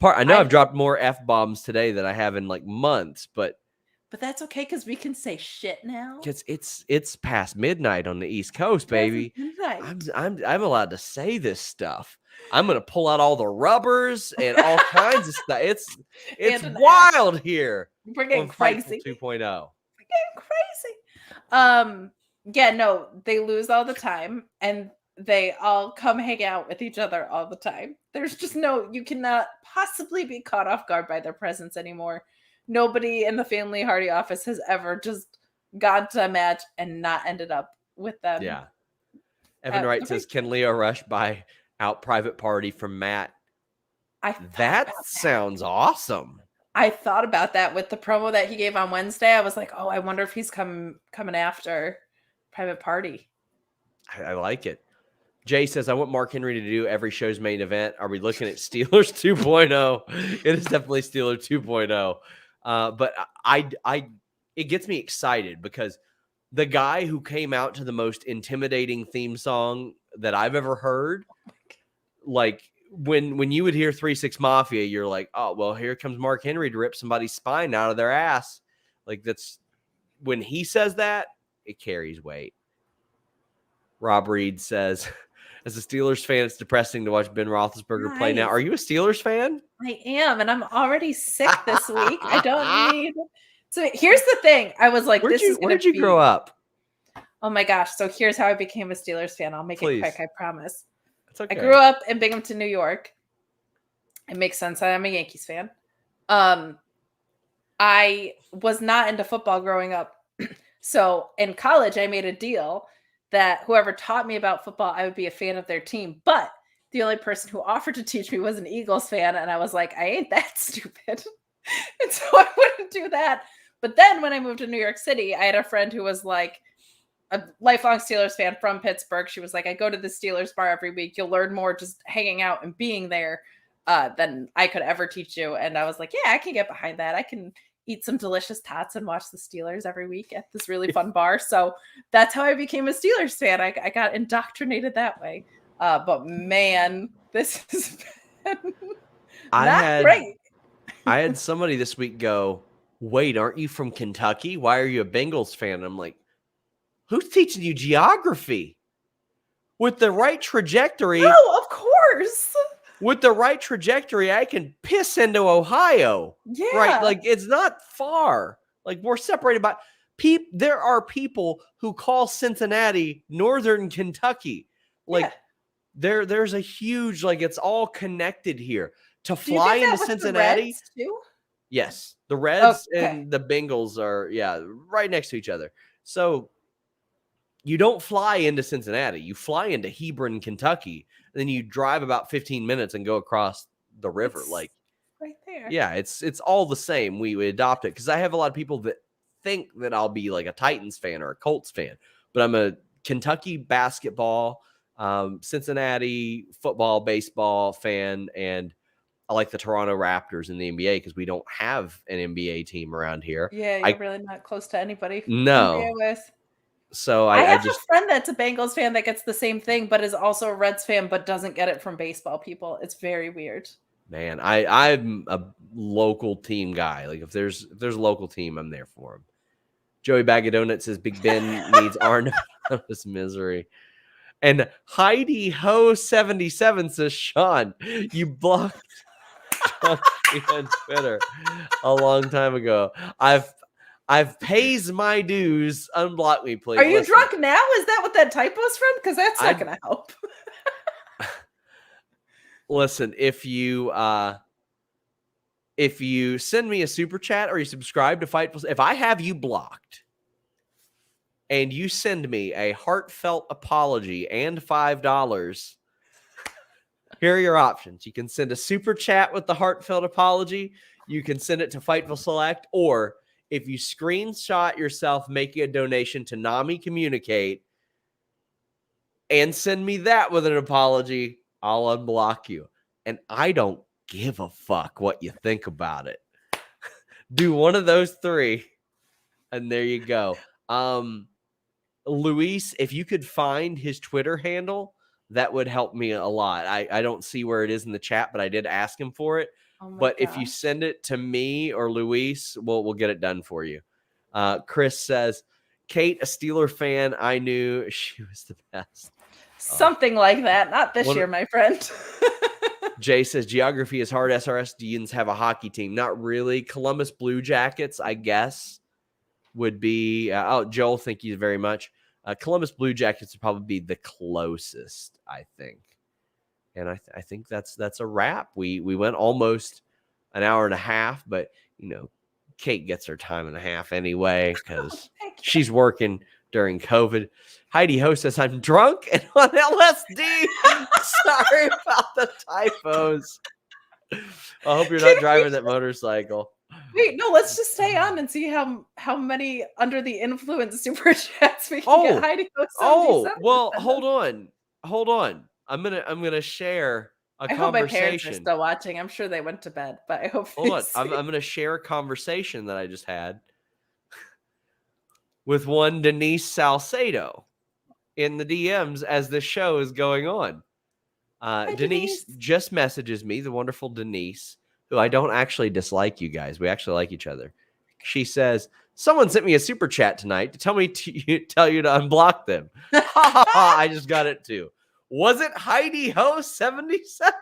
I know I've dropped more F-bombs today than I have in months, but that's okay because we can say shit now. It's past midnight on the East Coast, baby. I'm allowed to say this stuff. I'm gonna pull out all the rubbers and all kinds of stuff. It's wild here. We're getting crazy. 2.0. We're getting crazy. They lose all the time, and they all come hang out with each other all the time. There's just you cannot possibly be caught off guard by their presence anymore. Nobody in the family Hardy office has ever just gone to a match and not ended up with them. Yeah. Evan Wright says, can Leo Rush buy out Private Party from Matt? That sounds awesome. I thought about that with the promo that he gave on Wednesday. I was like, oh, I wonder if he's coming after Private Party. I like it. Jay says, I want Mark Henry to do every show's main event. Are we looking at Steelers 2.0? It is definitely Steelers 2.0. But it gets me excited because the guy who came out to the most intimidating theme song that I've ever heard, like when you would hear 3-6 Mafia, you're like, oh, well, here comes Mark Henry to rip somebody's spine out of their ass. Like that's when he says that, it carries weight. Rob Reed says, as a Steelers fan, it's depressing to watch Ben Roethlisberger play now. Are you a Steelers fan? I am, and I'm already sick this week. I don't need. So here's the thing. I was like, where'd you grow up? Oh my gosh. So here's how I became a Steelers fan. I'll make it quick, I promise. It's okay. I grew up in Binghamton, New York. It makes sense that I'm a Yankees fan. I was not into football growing up. So in college, I made a deal that whoever taught me about football, I would be a fan of their team. But the only person who offered to teach me was an Eagles fan. And I was like, I ain't that stupid. And so I wouldn't do that. But then when I moved to New York City, I had a friend who was like a lifelong Steelers fan from Pittsburgh. She was like, I go to the Steelers bar every week. You'll learn more just hanging out and being there than I could ever teach you. And I was like, yeah, I can get behind that. I can eat some delicious tots and watch the Steelers every week at this really fun bar. So that's how I became a Steelers fan. I got indoctrinated that way. But man, this has been great. I had somebody this week go, wait, aren't you from Kentucky? Why are you a Bengals fan? And I'm like, who's teaching you geography? With the right trajectory. Oh, of course. With the right trajectory, I can piss into Ohio. Yeah. Right. Like it's not far. Like we're separated by there are people who call Cincinnati Northern Kentucky. Like there's a huge, like it's all connected here. To fly into Cincinnati. The Reds too? Yes. The Reds and the Bengals are, right next to each other. So you don't fly into Cincinnati. You fly into Hebron, Kentucky. And then you drive about 15 minutes and go across the river. It's like right there. Yeah, it's all the same. We adopt it because I have a lot of people that think that I'll be like a Titans fan or a Colts fan. But I'm a Kentucky basketball, Cincinnati football, baseball fan, and I like the Toronto Raptors in the NBA because we don't have an NBA team around here. Yeah, you're really not close to anybody. No. So I have a friend that's a Bengals fan that gets the same thing, but is also a Reds fan, but doesn't get it from baseball people. It's very weird. Man, I'm a local team guy. Like if there's a local team, I'm there for him. Joey Bag of Donuts says Big Ben needs Arn of his misery. And Heidi Ho 77 says, Sean, you blocked on Twitter a long time ago. I've pays my dues. Unblock me, please. Are you drunk now? Is that what that typo's from? Because that's not going to help. Listen, if you send me a super chat or you subscribe to Fightful, if I have you blocked and you send me a heartfelt apology and $5, here are your options. You can send a super chat with the heartfelt apology. You can send it to Fightful Select, or if you screenshot yourself making a donation to NAMI Communicate and send me that with an apology, I'll unblock you. And I don't give a fuck what you think about it. Do one of those three, and there you go. Luis, if you could find his Twitter handle, that would help me a lot. I don't see where it is in the chat, but I did ask him for it. But if you send it to me or Luis, we'll get it done for you. Chris says, Kate, a Steeler fan, I knew she was the best. Something like that. Not this year, my friend. Jay says, geography is hard. SRS Deans have a hockey team. Not really. Columbus Blue Jackets, I guess, would be. Joel, thank you very much. Columbus Blue Jackets would probably be the closest, I think. And I think that's a wrap. We went almost an hour and a half, but Kate gets her time and a half anyway because she's working during COVID. Heidi Ho says, I'm drunk and on LSD. Sorry about the typos. I hope you're not driving that motorcycle. Wait, no, let's just stay on and see how many under the influence super chats we can get. Heidi Ho 77. Well, hold on. hold on. I'm gonna share a I hope my parents are conversation. still watching. I'm sure they went to bed, but I hope Hold they on. I'm see. gonna share a conversation that I just had with one Denise Salcedo in the DMs as the show is going on. Hi, Denise just messages me, the wonderful Denise, who I don't actually dislike you guys. We actually like each other. She says, someone sent me a super chat tonight to tell me tell you to unblock them. Ha ha ha! I just got it too. Was it Heidi Ho 77?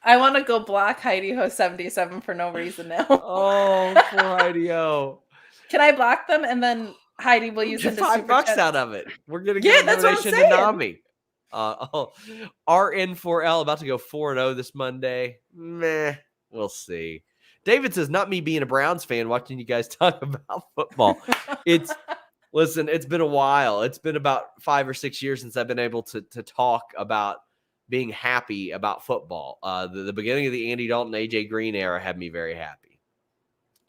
I want to go block Heidi Ho 77 for no reason now. Oh, poor Heidi Ho. Can I block them and then Heidi will use Get into $5 super chats? out of it. We're gonna Yeah, give a that's what I'm donation to saying. Nami. RN4L about to go 4-0 this Monday. Meh, we'll see. David says, not me being a Browns fan watching you guys talk about football. Listen, it's been a while. It's been about 5 or 6 years since I've been able to talk about being happy about football. The beginning of the Andy Dalton, AJ Green era had me very happy.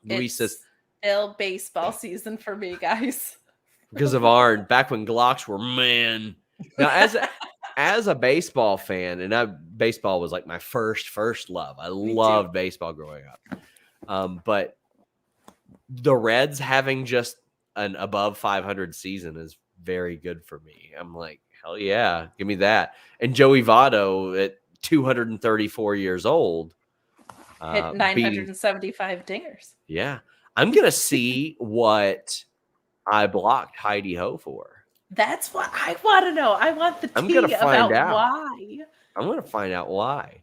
Luis says, still baseball season for me, guys. because of Arn, back when Glocks were man. Now, as a baseball fan, and baseball was like my first love. I loved baseball growing up. But the Reds having just an above 500 season is very good for me. I'm like, hell yeah, give me that. And Joey Votto at 234 years old hit 975 dingers. Yeah. I'm going to see what I blocked Heidi Ho for. That's what I want to know. I want the tea about why. I'm going to find out why.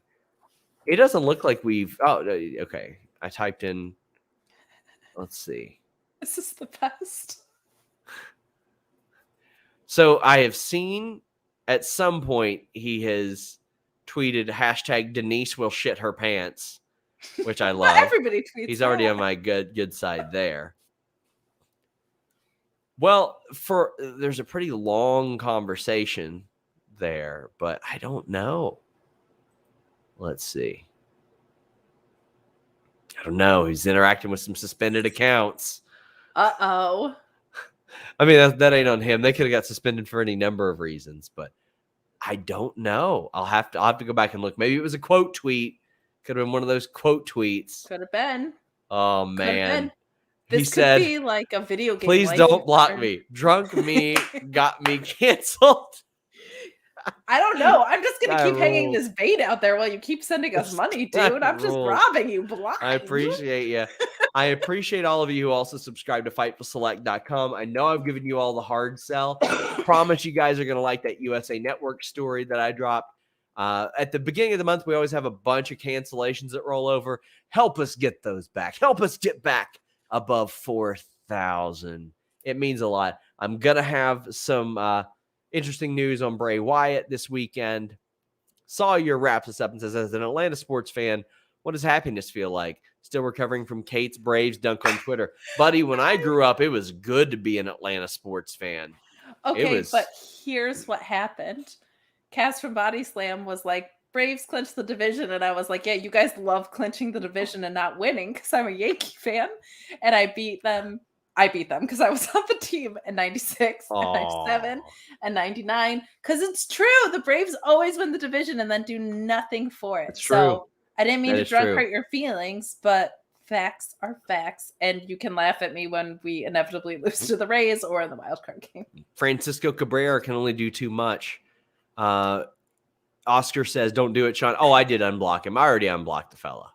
It doesn't look like we've... Oh, okay. I typed in... Let's see. This is the best. So I have seen at some point he has tweeted hashtag Denise will shit her pants, which I love. Everybody tweets. He's already on my good side there. Well, there's a pretty long conversation there, but I don't know. Let's see. I don't know. He's interacting with some suspended accounts. Uh-oh. I mean, that ain't on him. They could have got suspended for any number of reasons, but I don't know. I'll have to go back and look. Maybe it was a quote tweet. Could have been one of those quote tweets. Could have been. Oh, man. This could be like a video game. Please don't block me. Drunk me got me canceled. I don't know. I'm just going to keep hanging this bait out there while you keep sending us money, dude. I'm just robbing you blind. I appreciate you. I appreciate all of you who also subscribe to FightfulSelect.com. I know I've given you all the hard sell. Promise you guys are going to like that USA Network story that I dropped. At the beginning of the month, we always have a bunch of cancellations that roll over. Help us get those back. Help us get back above 4,000. It means a lot. I'm going to have some interesting news on Bray Wyatt this weekend. Sawyer wraps us up and says, as an Atlanta sports fan, what does happiness feel like? Still recovering from Kate's Braves dunk on Twitter. Buddy, when I grew up, it was good to be an Atlanta sports fan. Okay, but here's what happened. Cass from Body Slam was like, Braves clinched the division. And I was like, yeah, you guys love clinching the division and not winning because I'm a Yankee fan. And I beat them. I beat them because I was on the team in 96 and 97 and 99. Because it's true. The Braves always win the division and then do nothing for it. It's true. So I didn't mean to drunk hurt your feelings, but facts are facts. And you can laugh at me when we inevitably lose to the Rays or in the wild card game. Francisco Cabrera can only do too much. Oscar says, don't do it, Sean. Oh, I did unblock him. I already unblocked the fella.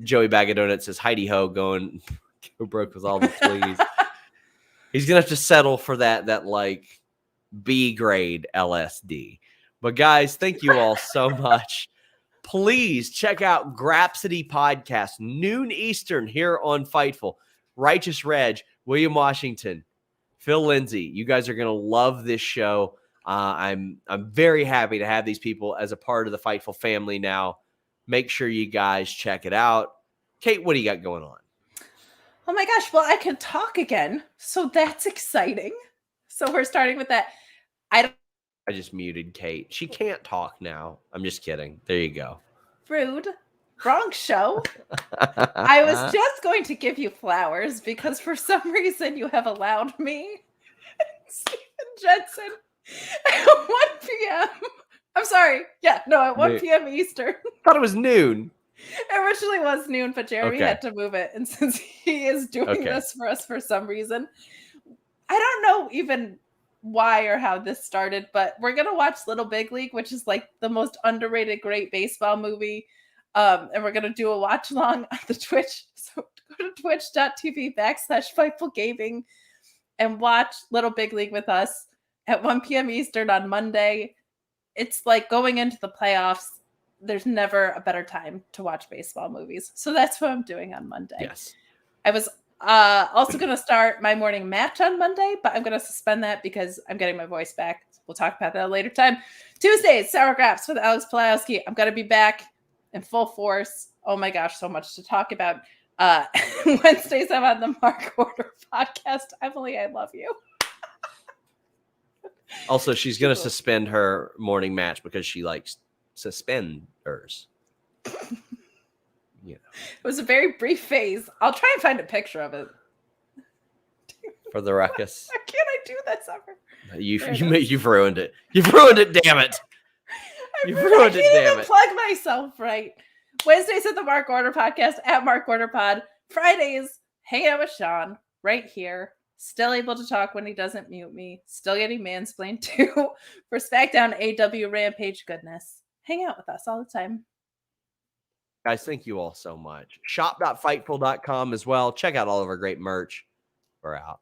Joey Bag of Donuts says, Heidi Ho going go broke with all the fleas. He's going to have to settle for that like B grade LSD. But guys, thank you all so much. Please check out Grapsity Podcast, noon Eastern here on Fightful. Righteous Reg, William Washington, Phil Lindsay. You guys are going to love this show. I'm very happy to have these people as a part of the Fightful family now. Make sure you guys check it out. Kate, what do you got going on? Oh my gosh, well, I can talk again. So that's exciting. So we're starting with that. I just muted Kate. She can't talk now. I'm just kidding. There you go. Rude. Wrong show. I was just going to give you flowers because for some reason you have allowed me Steven Jensen at 1 p.m. I'm sorry. Yeah, no, at 1 p.m. Eastern. Thought it was noon. It originally was noon, but Jeremy had to move it. And since he is doing this for us for some reason, I don't know even why or how this started, but we're going to watch Little Big League, which is like the most underrated great baseball movie. And we're going to do a watch along on the Twitch. So go to twitch.tv/Fightful Gaming and watch Little Big League with us at 1 p.m. Eastern on Monday. It's like going into the playoffs. There's never a better time to watch baseball movies. So that's what I'm doing on Monday. Yes. I was also going to start my morning match on Monday, but I'm going to suspend that because I'm getting my voice back. We'll talk about that at a later time. Tuesdays, Sour Graps with Alex Pulowski. I'm going to be back in full force. Oh my gosh, so much to talk about. Wednesdays, I'm on the Mark Order podcast. Emily, I love you. Also, she's going to suspend her morning match because she likes suspenders. You know. It was a very brief phase. I'll try and find a picture of it. For the ruckus. Why can't I do that, Summer? You've ruined it. You've ruined it, damn it. You've ruined it, damn it. Plug myself right. Wednesdays at the Mark Order podcast at Mark Order Pod. Fridays, hang out with Sean right here. Still able to talk when he doesn't mute me. Still getting mansplained too. For Smackdown AEW Rampage goodness. Hang out with us all the time. Guys, thank you all so much. Shop.fightful.com as well. Check out all of our great merch. We're out.